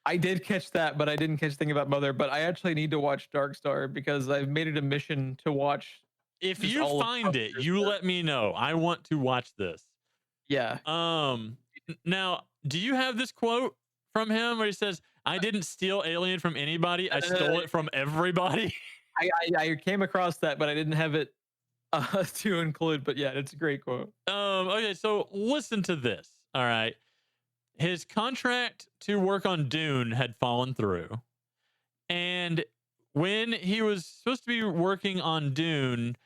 [SPEAKER 2] I did catch that, but I didn't catch the thing about Mother. But I actually need to watch Dark Star because I've made it a mission to watch.
[SPEAKER 1] If you find it, you let me know. I want to watch this.
[SPEAKER 2] Yeah.
[SPEAKER 1] Now, do you have this quote from him where he says, "I didn't steal Alien from anybody. I stole it from everybody"?
[SPEAKER 2] I came across that, but I didn't have it to include. But yeah, it's a great quote.
[SPEAKER 1] Okay, so listen to this. All right. His contract to work on Dune had fallen through. And when he was supposed to be working on Dune,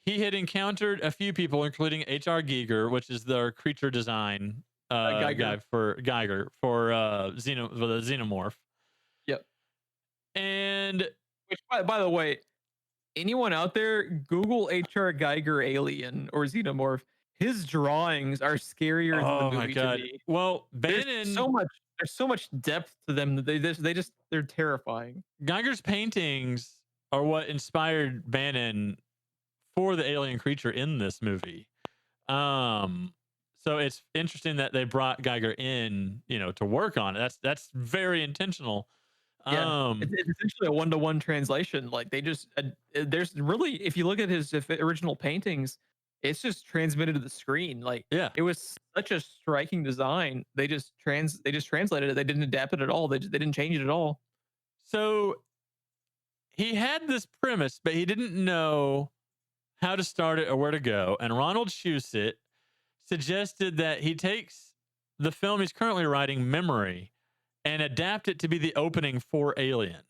[SPEAKER 1] he had encountered a few people, including H.R. Giger, which is their creature design guy for Geiger for the Xenomorph.
[SPEAKER 2] Yep.
[SPEAKER 1] And
[SPEAKER 2] which, by the way, anyone out there, Google H.R. Geiger alien or Xenomorph. His drawings are scarier than the movie to me.
[SPEAKER 1] Well, Bannon,
[SPEAKER 2] there's so much depth to them that they're terrifying.
[SPEAKER 1] Geiger's paintings are what inspired Bannon for the alien creature in this movie. So it's interesting that they brought Geiger in, to work on it. That's very intentional.
[SPEAKER 2] Yeah, it's essentially a 1-to-1 translation. Like they just there's really, if you look at his original paintings, it's just transmitted to the screen. Like it was such a striking design. They just translated it. They didn't adapt it at all. They didn't change it at all.
[SPEAKER 1] So he had this premise, but he didn't know how to start it or where to go. And Ronald Shusett suggested that he takes the film he's currently writing, Memory, and adapt it to be the opening for Alien.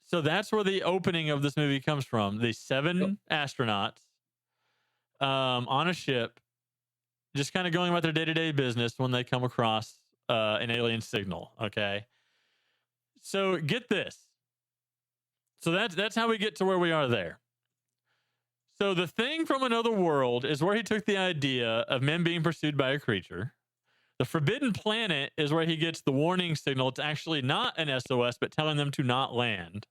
[SPEAKER 1] So that's where the opening of this movie comes from. The 7 astronauts on a ship, just kind of going about their day-to-day business when they come across an alien signal. Okay. So get this. So that's how we get to where we are there. So the thing from another world is where he took the idea of men being pursued by a creature. The forbidden planet is where he gets the warning signal. It's actually not an SOS, but telling them to not land.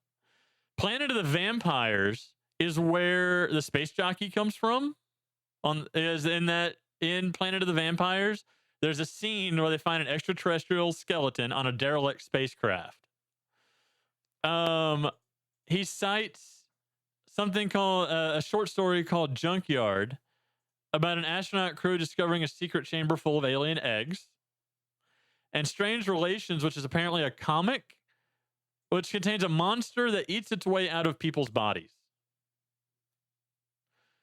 [SPEAKER 1] Planet of the Vampires is where the space jockey comes from. In Planet of the Vampires, there's a scene where they find an extraterrestrial skeleton on a derelict spacecraft. He cites something called a short story called Junkyard about an astronaut crew discovering a secret chamber full of alien eggs. And Strange Relations, which is apparently a comic, which contains a monster that eats its way out of people's bodies.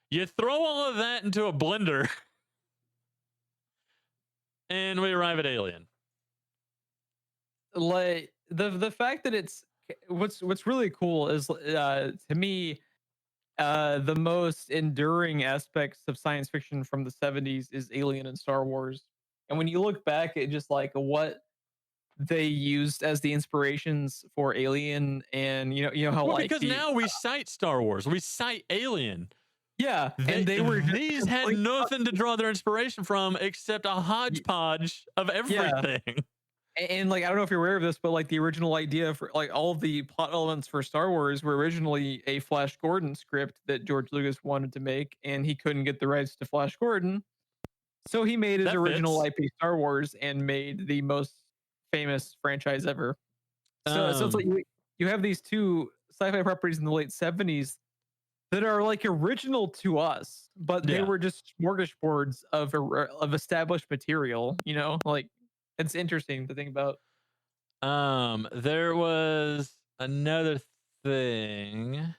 [SPEAKER 1] You throw all of that into a blender, and we arrive at Alien.
[SPEAKER 2] Like the fact that it's what's really cool is to me the most enduring aspects of science fiction from the 70s is Alien and Star Wars. And when you look back at just like what they used as the inspirations for Alien, and you know how
[SPEAKER 1] because now we cite Star Wars, we cite Alien.
[SPEAKER 2] Yeah,
[SPEAKER 1] these had nothing to draw their inspiration from except a hodgepodge of everything.
[SPEAKER 2] Yeah. And like, I don't know if you're aware of this, but like the original idea for like all of the plot elements for Star Wars were originally a Flash Gordon script that George Lucas wanted to make, and he couldn't get the rights to Flash Gordon. So he made his original IP Star Wars and made the most famous franchise ever. So it's like you have these two sci-fi properties in the late 70s that are like original to us, but they were just smorgasbords of established material, like it's interesting to think about.
[SPEAKER 1] There was another thing.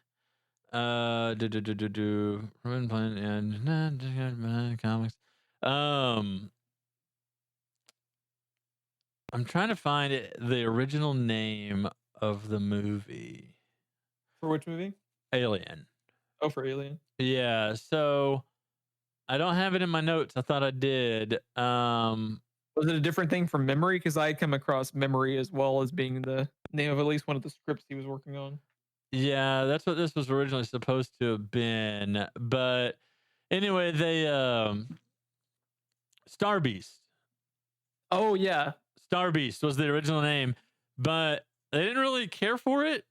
[SPEAKER 1] Comics. I'm trying to find the original name of the movie.
[SPEAKER 2] For which movie?
[SPEAKER 1] Alien.
[SPEAKER 2] Oh, for Alien.
[SPEAKER 1] Yeah, so I don't have it in my notes. I thought I did.
[SPEAKER 2] Was it a different thing from Memory? Because I come across Memory as well as being the name of at least one of the scripts he was working on.
[SPEAKER 1] Yeah, that's what this was originally supposed to have been. But anyway, they Star Beast.
[SPEAKER 2] Oh yeah,
[SPEAKER 1] Star Beast was the original name, but they didn't really care for it,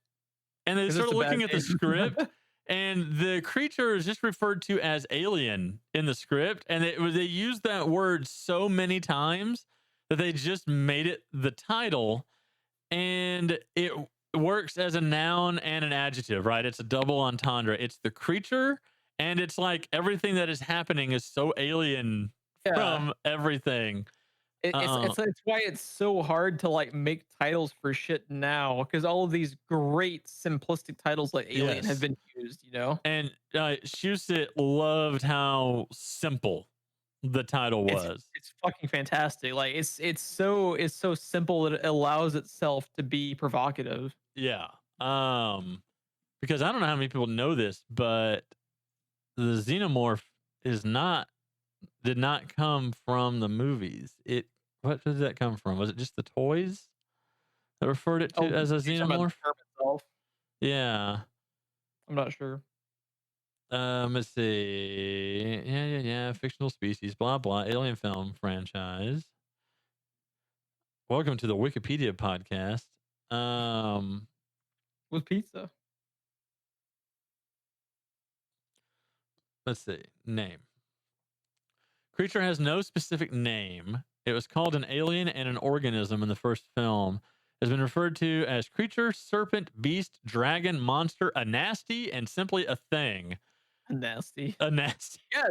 [SPEAKER 1] and they started looking at the script. And the creature is just referred to as Alien in the script. And they used that word so many times that they just made it the title. And it works as a noun and an adjective, right? It's a double entendre. It's the creature, and it's like everything that is happening is so alien from everything.
[SPEAKER 2] It's why it's so hard to like make titles for shit now, because all of these great simplistic titles like Alien have been used, you know.
[SPEAKER 1] And Shusett loved how simple the title was.
[SPEAKER 2] It's fucking fantastic. Like it's so simple that it allows itself to be provocative.
[SPEAKER 1] Yeah. Because I don't know how many people know this, but the xenomorph did not come from the movies. What did that come from? Was it just the toys that referred it to as a xenomorph? Yeah.
[SPEAKER 2] I'm not sure.
[SPEAKER 1] Let's see. Yeah. Fictional species, blah, blah. Alien film franchise. Welcome to the Wikipedia podcast.
[SPEAKER 2] With pizza.
[SPEAKER 1] Let's see. Name. Creature has no specific name. It was called an alien and an organism in the first film. Has been referred to as creature, serpent, beast, dragon, monster, a nasty, and simply a thing.
[SPEAKER 2] A nasty.
[SPEAKER 1] Yeah.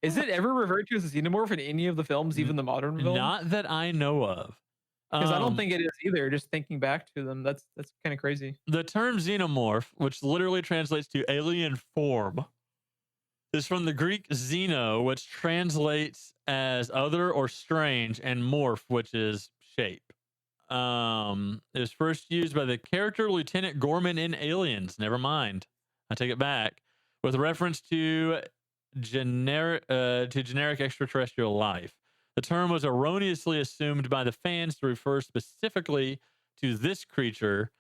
[SPEAKER 2] Is it ever referred to as a xenomorph in any of the films, even the modern films?
[SPEAKER 1] Not that I know of.
[SPEAKER 2] Because I don't think it is either. Just thinking back to them, that's kind of crazy.
[SPEAKER 1] The term xenomorph, which literally translates to alien form, is from the Greek xeno, which translates as other or strange, and morph, which is shape. It was first used by the character Lieutenant Gorman in Aliens. Never mind, I take it back. With reference to generic extraterrestrial life. The term was erroneously assumed by the fans to refer specifically to this creature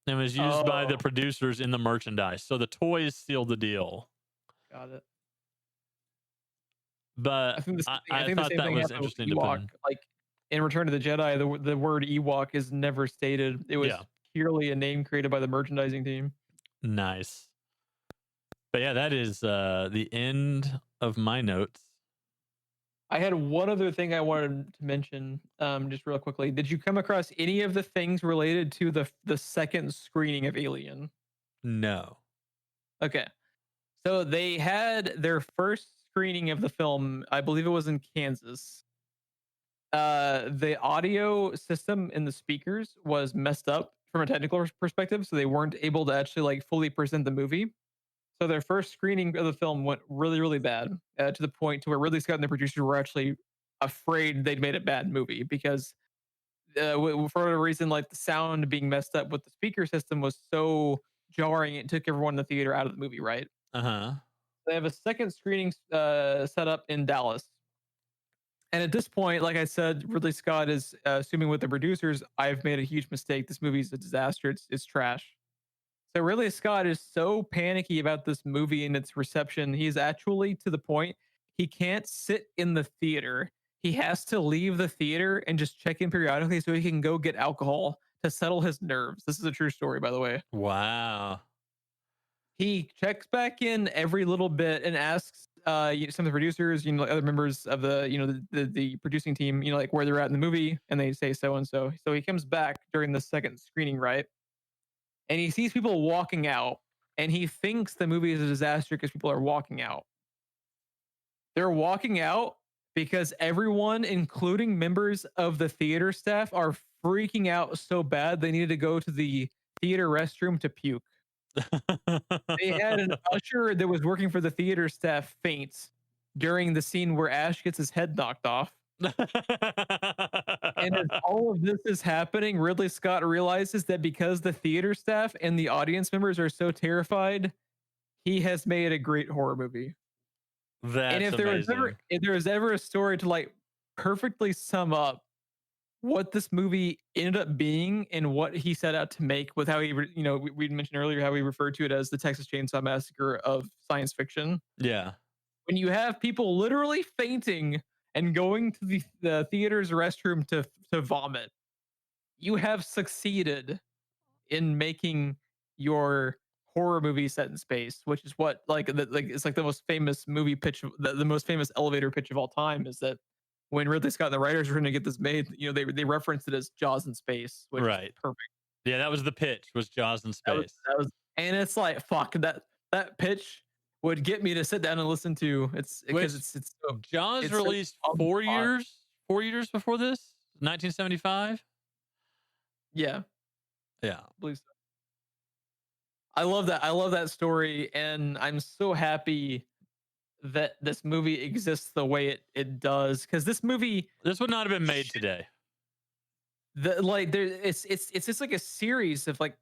[SPEAKER 1] and was used by the producers in the merchandise. So the toys sealed the deal.
[SPEAKER 2] Got it.
[SPEAKER 1] But I thought that was interesting to put in.
[SPEAKER 2] Like in Return of the Jedi, the word Ewok is never stated. It was purely a name created by the merchandising team.
[SPEAKER 1] Nice. But yeah, that is the end of my notes.
[SPEAKER 2] I had one other thing I wanted to mention, just real quickly. Did you come across any of the things related to the second screening of Alien?
[SPEAKER 1] No.
[SPEAKER 2] Okay. So they had their first screening of the film, I believe it was in Kansas. The audio system in the speakers was messed up from a technical perspective, so they weren't able to actually like fully present the movie. So their first screening of the film went really, really bad, to the point to where Ridley Scott and the producers were actually afraid they'd made a bad movie because for whatever reason, like the sound being messed up with the speaker system was so jarring, it took everyone in the theater out of the movie, right?
[SPEAKER 1] Uh-huh.
[SPEAKER 2] They have a second screening set up in Dallas. And at this point, like I said, Ridley Scott is assuming with the producers, I've made a huge mistake. This movie is a disaster. It's trash. So Ridley Scott is so panicky about this movie and its reception. He's actually to the point he can't sit in the theater. He has to leave the theater and just check in periodically so he can go get alcohol to settle his nerves. This is a true story, by the way.
[SPEAKER 1] Wow.
[SPEAKER 2] He checks back in every little bit and asks some of the producers, other members of the producing team, like where they're at in the movie, and they say so and so. So he comes back during the second screening, right? And he sees people walking out, and he thinks the movie is a disaster because people are walking out. They're walking out because everyone, including members of the theater staff, are freaking out so bad they needed to go to the theater restroom to puke. They had an usher that was working for the theater staff faint during the scene where Ash gets his head knocked off. And as all of this is happening, Ridley Scott realizes that because the theater staff and the audience members are so terrified, he has made a great horror movie.
[SPEAKER 1] And
[SPEAKER 2] if there was ever a story to like perfectly sum up what this movie ended up being and what he set out to make, with how he, we mentioned earlier how he referred to it as the Texas Chainsaw Massacre of science fiction.
[SPEAKER 1] Yeah.
[SPEAKER 2] When you have people literally fainting and going to the theater's restroom to vomit, you have succeeded in making your horror movie set in space, which is what it's like the most famous movie pitch, the most famous elevator pitch of all time, is that when Ridley Scott and the writers were going to get this made, they referenced it as Jaws in space, which is perfect.
[SPEAKER 1] Yeah, that was the pitch, was Jaws in space.
[SPEAKER 2] And it's like, fuck, that pitch would get me to sit down and listen to. It's because it's
[SPEAKER 1] Jaws released 4 4 years before this, 1975.
[SPEAKER 2] Yeah,
[SPEAKER 1] Yeah,
[SPEAKER 2] I believe so. I love that. I love that story, and I'm so happy that this movie exists the way it does. Because this movie,
[SPEAKER 1] this would not have been made today.
[SPEAKER 2] it's just like a series of like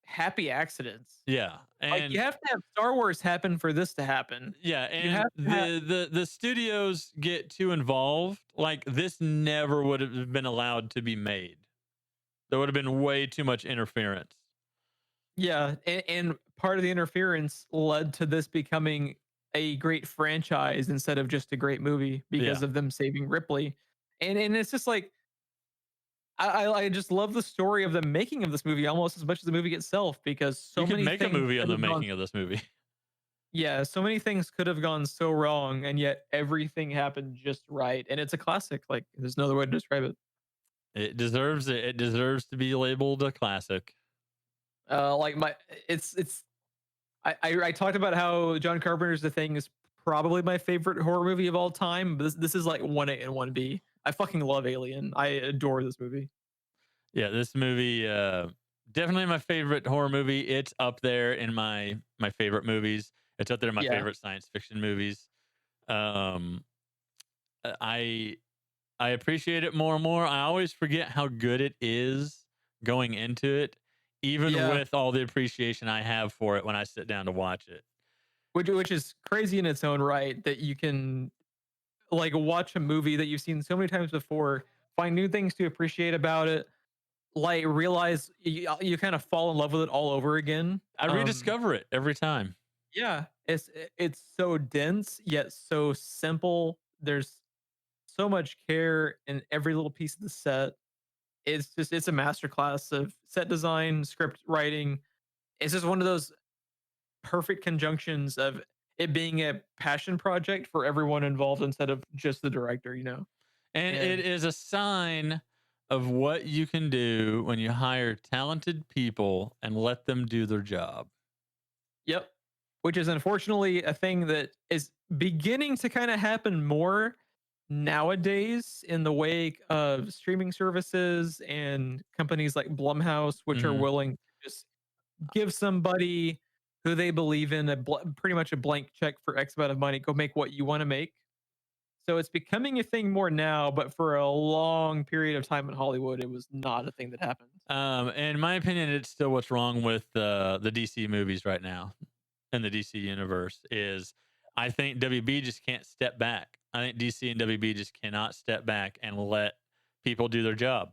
[SPEAKER 2] happy accidents.
[SPEAKER 1] Yeah,
[SPEAKER 2] Like you
[SPEAKER 1] and
[SPEAKER 2] have to have Star Wars happen for this to happen.
[SPEAKER 1] yeah,
[SPEAKER 2] You
[SPEAKER 1] and
[SPEAKER 2] have to have,
[SPEAKER 1] the studios get too involved. Like this never would have been allowed to be made. There would have been way too much interference.
[SPEAKER 2] yeah, and part of the interference led to this becoming a great franchise instead of just a great movie because
[SPEAKER 1] Yeah.
[SPEAKER 2] of them saving Ripley. And it's just like I just love the story of the making of this movie almost as much as the movie itself because so
[SPEAKER 1] You could
[SPEAKER 2] many
[SPEAKER 1] make a
[SPEAKER 2] things
[SPEAKER 1] movie on
[SPEAKER 2] could
[SPEAKER 1] the
[SPEAKER 2] have gone,
[SPEAKER 1] making of this movie.
[SPEAKER 2] yeah, so many things could have gone so wrong, and yet everything happened just right. And it's a classic. Like there's no other way to describe it.
[SPEAKER 1] It deserves it. It deserves to be labeled a classic.
[SPEAKER 2] Like my it's I talked about how John Carpenter's The Thing is probably my favorite horror movie of all time. But this is like 1A and 1B. I fucking love Alien. I adore this movie.
[SPEAKER 1] Yeah, this movie definitely my favorite horror movie. It's up there in my favorite movies. It's up there in my
[SPEAKER 2] Yeah.
[SPEAKER 1] favorite science fiction movies. I appreciate it more and more. I always forget how good it is going into it, even
[SPEAKER 2] Yeah.
[SPEAKER 1] with all the appreciation I have for it when I sit down to watch it.
[SPEAKER 2] Which is crazy in its own right that you can like watch a movie that you've seen so many times before, find new things to appreciate about it, like realize you kind of fall in love with it all over again.
[SPEAKER 1] I rediscover it every time.
[SPEAKER 2] Yeah, it's so dense yet so simple. There's so much care in every little piece of the set. It's a masterclass of set design, script writing. It's just one of those perfect conjunctions of it being a passion project for everyone involved instead of just the director, you know.
[SPEAKER 1] And it
[SPEAKER 2] And-
[SPEAKER 1] is a sign of what you can do when you hire talented people and let them do their job.
[SPEAKER 2] Yep. Which is unfortunately a thing that is beginning to kind of happen more nowadays in the wake of streaming services and companies like Blumhouse, which are
[SPEAKER 1] Mhm.
[SPEAKER 2] willing to just give somebody who they believe in pretty much a blank check for X amount of money. Go make what you want to make. So it's becoming a thing more now, but for a long period of time in Hollywood, it was not a thing that happened.
[SPEAKER 1] In my opinion, it's still what's wrong with the DC movies right now in the DC universe is I think WB just can't step back. I think DC and WB just cannot step back and let people do their job.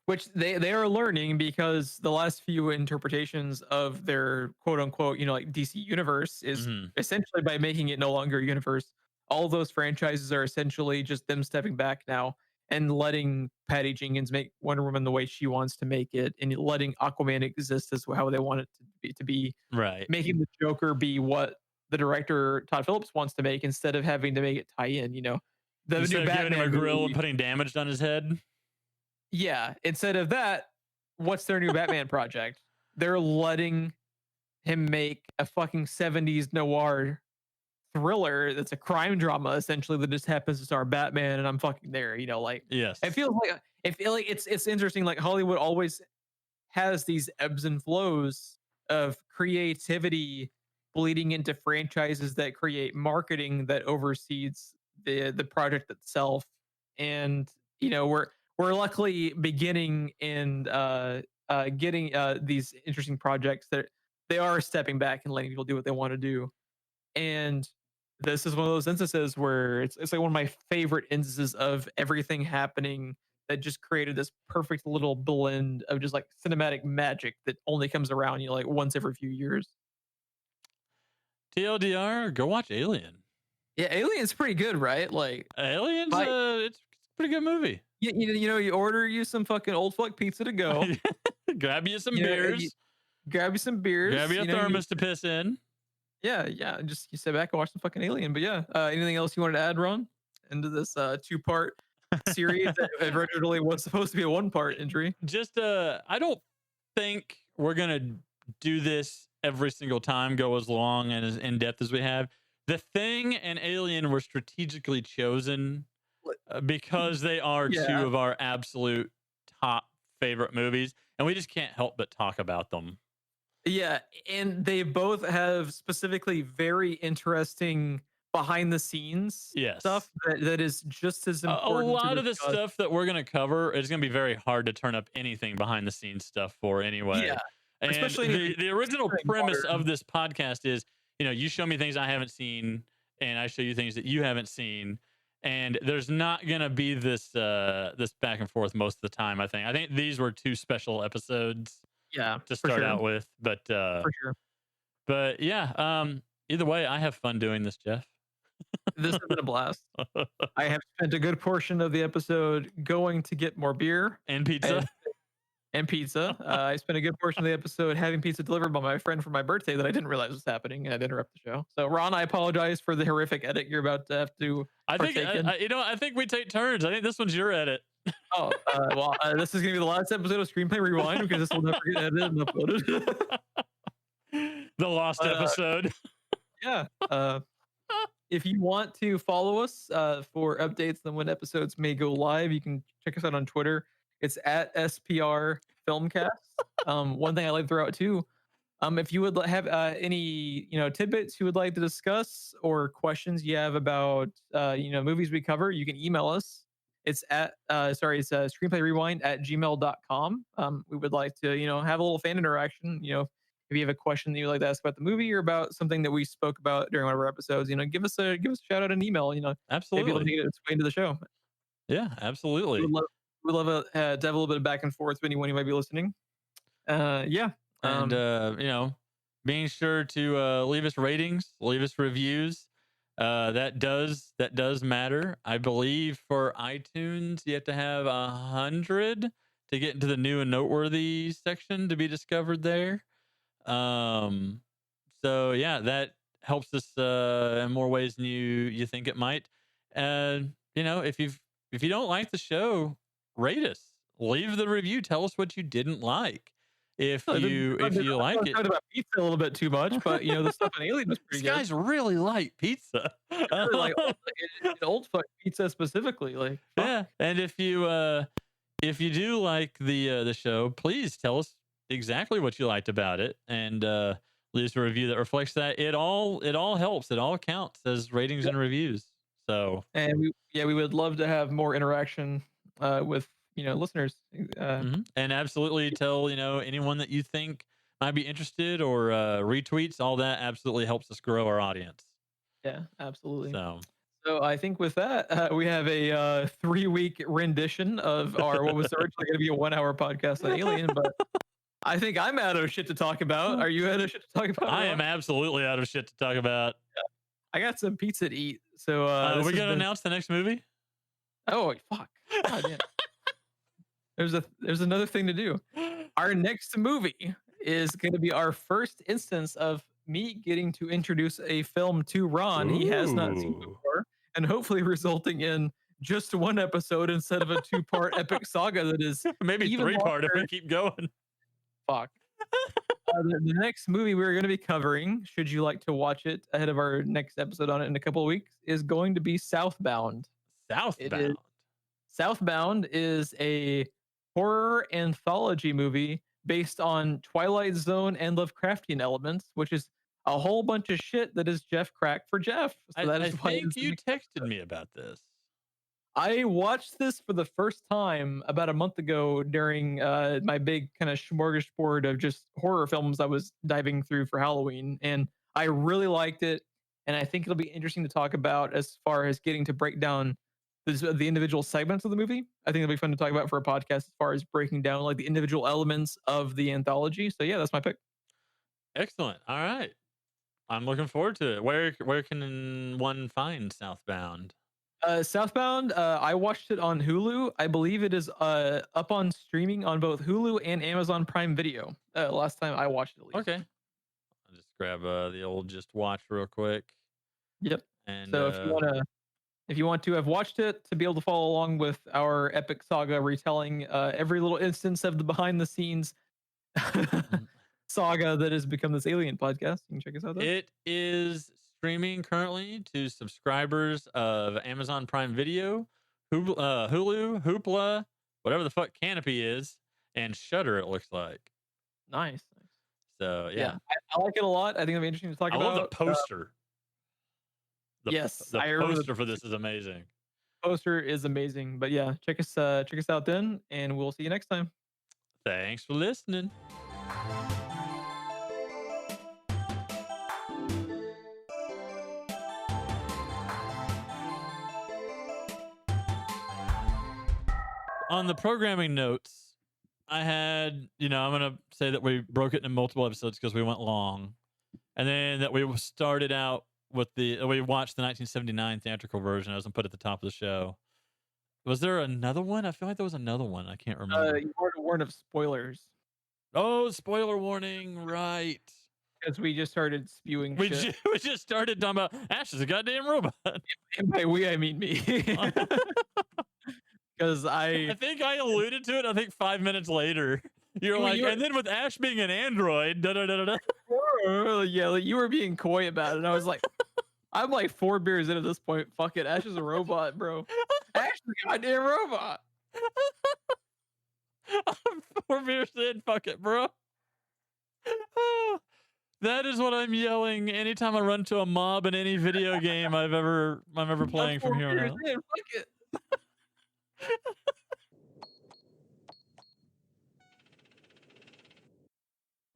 [SPEAKER 2] Which they are learning because the last few interpretations of their quote unquote, you know, like DC universe is
[SPEAKER 1] Mhm.
[SPEAKER 2] essentially by making it no longer a universe. All those franchises are essentially just them stepping back now and letting Patty Jenkins make Wonder Woman the way she wants to make it, and letting Aquaman exist as how they want it to be,
[SPEAKER 1] Right.
[SPEAKER 2] making the Joker be what the director Todd Phillips wants to make instead of having to make it tie in. You know, the
[SPEAKER 1] Instead
[SPEAKER 2] new
[SPEAKER 1] of giving him a
[SPEAKER 2] Batman
[SPEAKER 1] grill
[SPEAKER 2] movie,
[SPEAKER 1] and putting damage on his head.
[SPEAKER 2] yeah, instead of that, what's their new Batman project? They're letting him make a fucking 70s noir thriller that's a crime drama essentially that just happens to star Batman, and I'm fucking there, you know, like
[SPEAKER 1] Yes.
[SPEAKER 2] it feels like it's interesting. Like Hollywood always has these ebbs and flows of creativity bleeding into franchises that create marketing that oversees the project itself. And you know, we're luckily beginning and getting these interesting projects that they are stepping back and letting people do what they want to do. And this is one of those instances where it's like one of my favorite instances of everything happening that just created this perfect little blend of just like cinematic magic that only comes around, you know, like once every few years.
[SPEAKER 1] TLDR, go watch Alien.
[SPEAKER 2] Yeah, Alien's pretty good, right? Like,
[SPEAKER 1] Alien's
[SPEAKER 2] Right.
[SPEAKER 1] It's a pretty good movie.
[SPEAKER 2] you order you some fucking old fuck pizza to go.
[SPEAKER 1] Grab you some
[SPEAKER 2] You know,
[SPEAKER 1] beers.
[SPEAKER 2] Grab you some beers.
[SPEAKER 1] Grab you a
[SPEAKER 2] you know,
[SPEAKER 1] thermos to piss in.
[SPEAKER 2] yeah. Just you sit back and watch some fucking Alien. But yeah, anything else you wanted to add, Ron, into this two-part series that originally was supposed to be a one-part entry?
[SPEAKER 1] Just I don't think we're gonna do this every single time, go as long and as in depth as we have. The Thing and Alien were strategically chosen because they are
[SPEAKER 2] Yeah.
[SPEAKER 1] two of our absolute top favorite movies, and we just can't help but talk about them.
[SPEAKER 2] Yeah, and they both have specifically very interesting behind the scenes
[SPEAKER 1] Yes.
[SPEAKER 2] stuff that is just as
[SPEAKER 1] A
[SPEAKER 2] important.
[SPEAKER 1] lot of the
[SPEAKER 2] discuss.
[SPEAKER 1] stuff that we're going to cover is going to be very hard to turn up anything behind the scenes stuff for anyway.
[SPEAKER 2] Yeah,
[SPEAKER 1] And
[SPEAKER 2] especially
[SPEAKER 1] the original
[SPEAKER 2] considering
[SPEAKER 1] premise
[SPEAKER 2] modern-
[SPEAKER 1] of this podcast is, you show me things I haven't seen, and I show you things that you haven't seen. And there's not going to be this this back and forth most of the time. I think these were two special episodes
[SPEAKER 2] Yeah,
[SPEAKER 1] to start out with, but
[SPEAKER 2] for sure.
[SPEAKER 1] but yeah. Either way, I have fun doing this, Jeff.
[SPEAKER 2] This has been a blast. I have spent a good portion of the episode going to get more beer
[SPEAKER 1] And pizza.
[SPEAKER 2] and pizza. I spent a good portion of the episode having pizza delivered by my friend for my birthday that I didn't realize was happening, and I'd interrupt the show. So, Ron, I apologize for the horrific edit you're about to have to partake in.
[SPEAKER 1] I think we take turns. I think this one's your edit.
[SPEAKER 2] Oh, well, this is going to be the last episode of Screenplay Rewind because this will never get edited and uploaded.
[SPEAKER 1] The lost episode.
[SPEAKER 2] Yeah. If you want to follow us for updates on when episodes may go live, you can check us out on Twitter. It's at SPR Filmcast. One thing I like to throw out too, if you would have any tidbits you would like to discuss or questions you have about movies we cover, you can email us. It's at screenplayrewind@gmail.com. We would like to have a little fan interaction. If you have a question that you'd like to ask about the movie or about something that we spoke about during one of our episodes, give us a shout out, an email.
[SPEAKER 1] Absolutely.
[SPEAKER 2] Maybe get it explained to the show.
[SPEAKER 1] Yeah, absolutely.
[SPEAKER 2] We'd love to have a little bit of back and forth with anyone who might be listening. Yeah.
[SPEAKER 1] And being sure to leave us ratings, leave us reviews. That does matter. I believe for iTunes, you have to have 100 to get into the new and noteworthy section to be discovered there. So yeah, that helps us in more ways than you think it might. And if you don't like the show, rate us, leave the review, tell us what you didn't like. If you like it,
[SPEAKER 2] talked about pizza a little bit too much, but the stuff in Alien was pretty
[SPEAKER 1] these
[SPEAKER 2] good.
[SPEAKER 1] guys really like pizza.
[SPEAKER 2] Really like old fuck pizza specifically. Like
[SPEAKER 1] yeah, and if you do like the show, please tell us exactly what you liked about it, and leave us a review that reflects that. It all helps. It all counts as ratings and reviews. So
[SPEAKER 2] and we would love to have more interaction with listeners.
[SPEAKER 1] And absolutely tell anyone that you think might be interested or retweets. All that absolutely helps us grow our audience.
[SPEAKER 2] Yeah, absolutely.
[SPEAKER 1] So
[SPEAKER 2] I think with that, we have a 3-week rendition of our what was originally going to be a 1-hour podcast on Alien, but I think I'm out of shit to talk about. Are you out of shit to talk about?
[SPEAKER 1] I am absolutely out of shit to talk about.
[SPEAKER 2] Yeah. I got some pizza to eat. So
[SPEAKER 1] are we gonna announce the next movie?
[SPEAKER 2] Oh fuck! God, yeah. There's another thing to do. Our next movie is going to be our first instance of me getting to introduce a film to Ron he has not seen before, and hopefully resulting in just one episode instead of a 2-part epic saga that is
[SPEAKER 1] maybe 3-part if we keep going.
[SPEAKER 2] Fuck. The next movie we're going to be covering, should you like to watch it ahead of our next episode on it in a couple of weeks, is going to be Southbound. Southbound is a horror anthology movie based on Twilight Zone and Lovecraftian elements, which is a whole bunch of shit that is Jeff crack for Jeff. So
[SPEAKER 1] I think you texted me about this.
[SPEAKER 2] I watched this for the first time about a month ago during my big kind of smorgasbord of just horror films I was diving through for Halloween, and I really liked it. And I think it'll be interesting to talk about as far as getting to break down the individual segments of the movie. I think it'll be fun to talk about for a podcast as far as breaking down like the individual elements of the anthology. So yeah, that's my pick.
[SPEAKER 1] Excellent. All right, I'm looking forward to it. Where can one find Southbound?
[SPEAKER 2] Southbound, I watched it on Hulu. I believe it is up on streaming on both Hulu and Amazon Prime Video. Last time I watched it, at least.
[SPEAKER 1] Okay. I'll just grab the old just watch real quick.
[SPEAKER 2] Yep.
[SPEAKER 1] And
[SPEAKER 2] so if you want to have watched it to be able to follow along with our epic saga retelling every little instance of the behind the scenes saga that has become this Alien podcast, you can check us out there.
[SPEAKER 1] It is streaming currently to subscribers of Amazon Prime Video, Hulu, Hoopla, whatever the fuck Canopy is, and Shudder. It looks like.
[SPEAKER 2] Nice.
[SPEAKER 1] So
[SPEAKER 2] Yeah,
[SPEAKER 1] yeah,
[SPEAKER 2] I like it a lot. I think it'll be interesting to talk
[SPEAKER 1] I
[SPEAKER 2] about.
[SPEAKER 1] love the poster.
[SPEAKER 2] Yes,
[SPEAKER 1] The
[SPEAKER 2] I remember
[SPEAKER 1] poster for this is amazing.
[SPEAKER 2] poster is amazing. But yeah, check us out then, and we'll see you next time.
[SPEAKER 1] Thanks for listening. On the programming notes, I had, I'm going to say that we broke it into multiple episodes because we went long. And then that we started out with we watched the 1979 theatrical version. I was going to put at the top of the show. Was there another one? I feel like there was another one. I can't remember.
[SPEAKER 2] You were to warn of spoilers.
[SPEAKER 1] Oh, spoiler warning. Right.
[SPEAKER 2] Because we just started spewing shit.
[SPEAKER 1] We just started talking about Ash is a goddamn robot.
[SPEAKER 2] And by we, I mean me. Because I
[SPEAKER 1] think I alluded to it. I think 5 minutes later, and then with Ash being an android,
[SPEAKER 2] yeah, you were being coy about it. And I was like, I'm like 4 beers in at this point. Fuck it, Ash is a robot, bro. Ash is a goddamn robot.
[SPEAKER 1] 4 beers in, fuck it, bro. That is what I'm yelling anytime I run to a mob in any video game I'm ever playing from here on out.
[SPEAKER 2] Fuck it.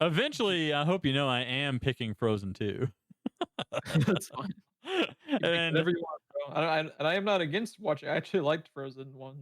[SPEAKER 1] Eventually, I hope you know I am picking Frozen 2.
[SPEAKER 2] That's fine. And whatever you want, bro. I am not against watching. I actually liked Frozen 1.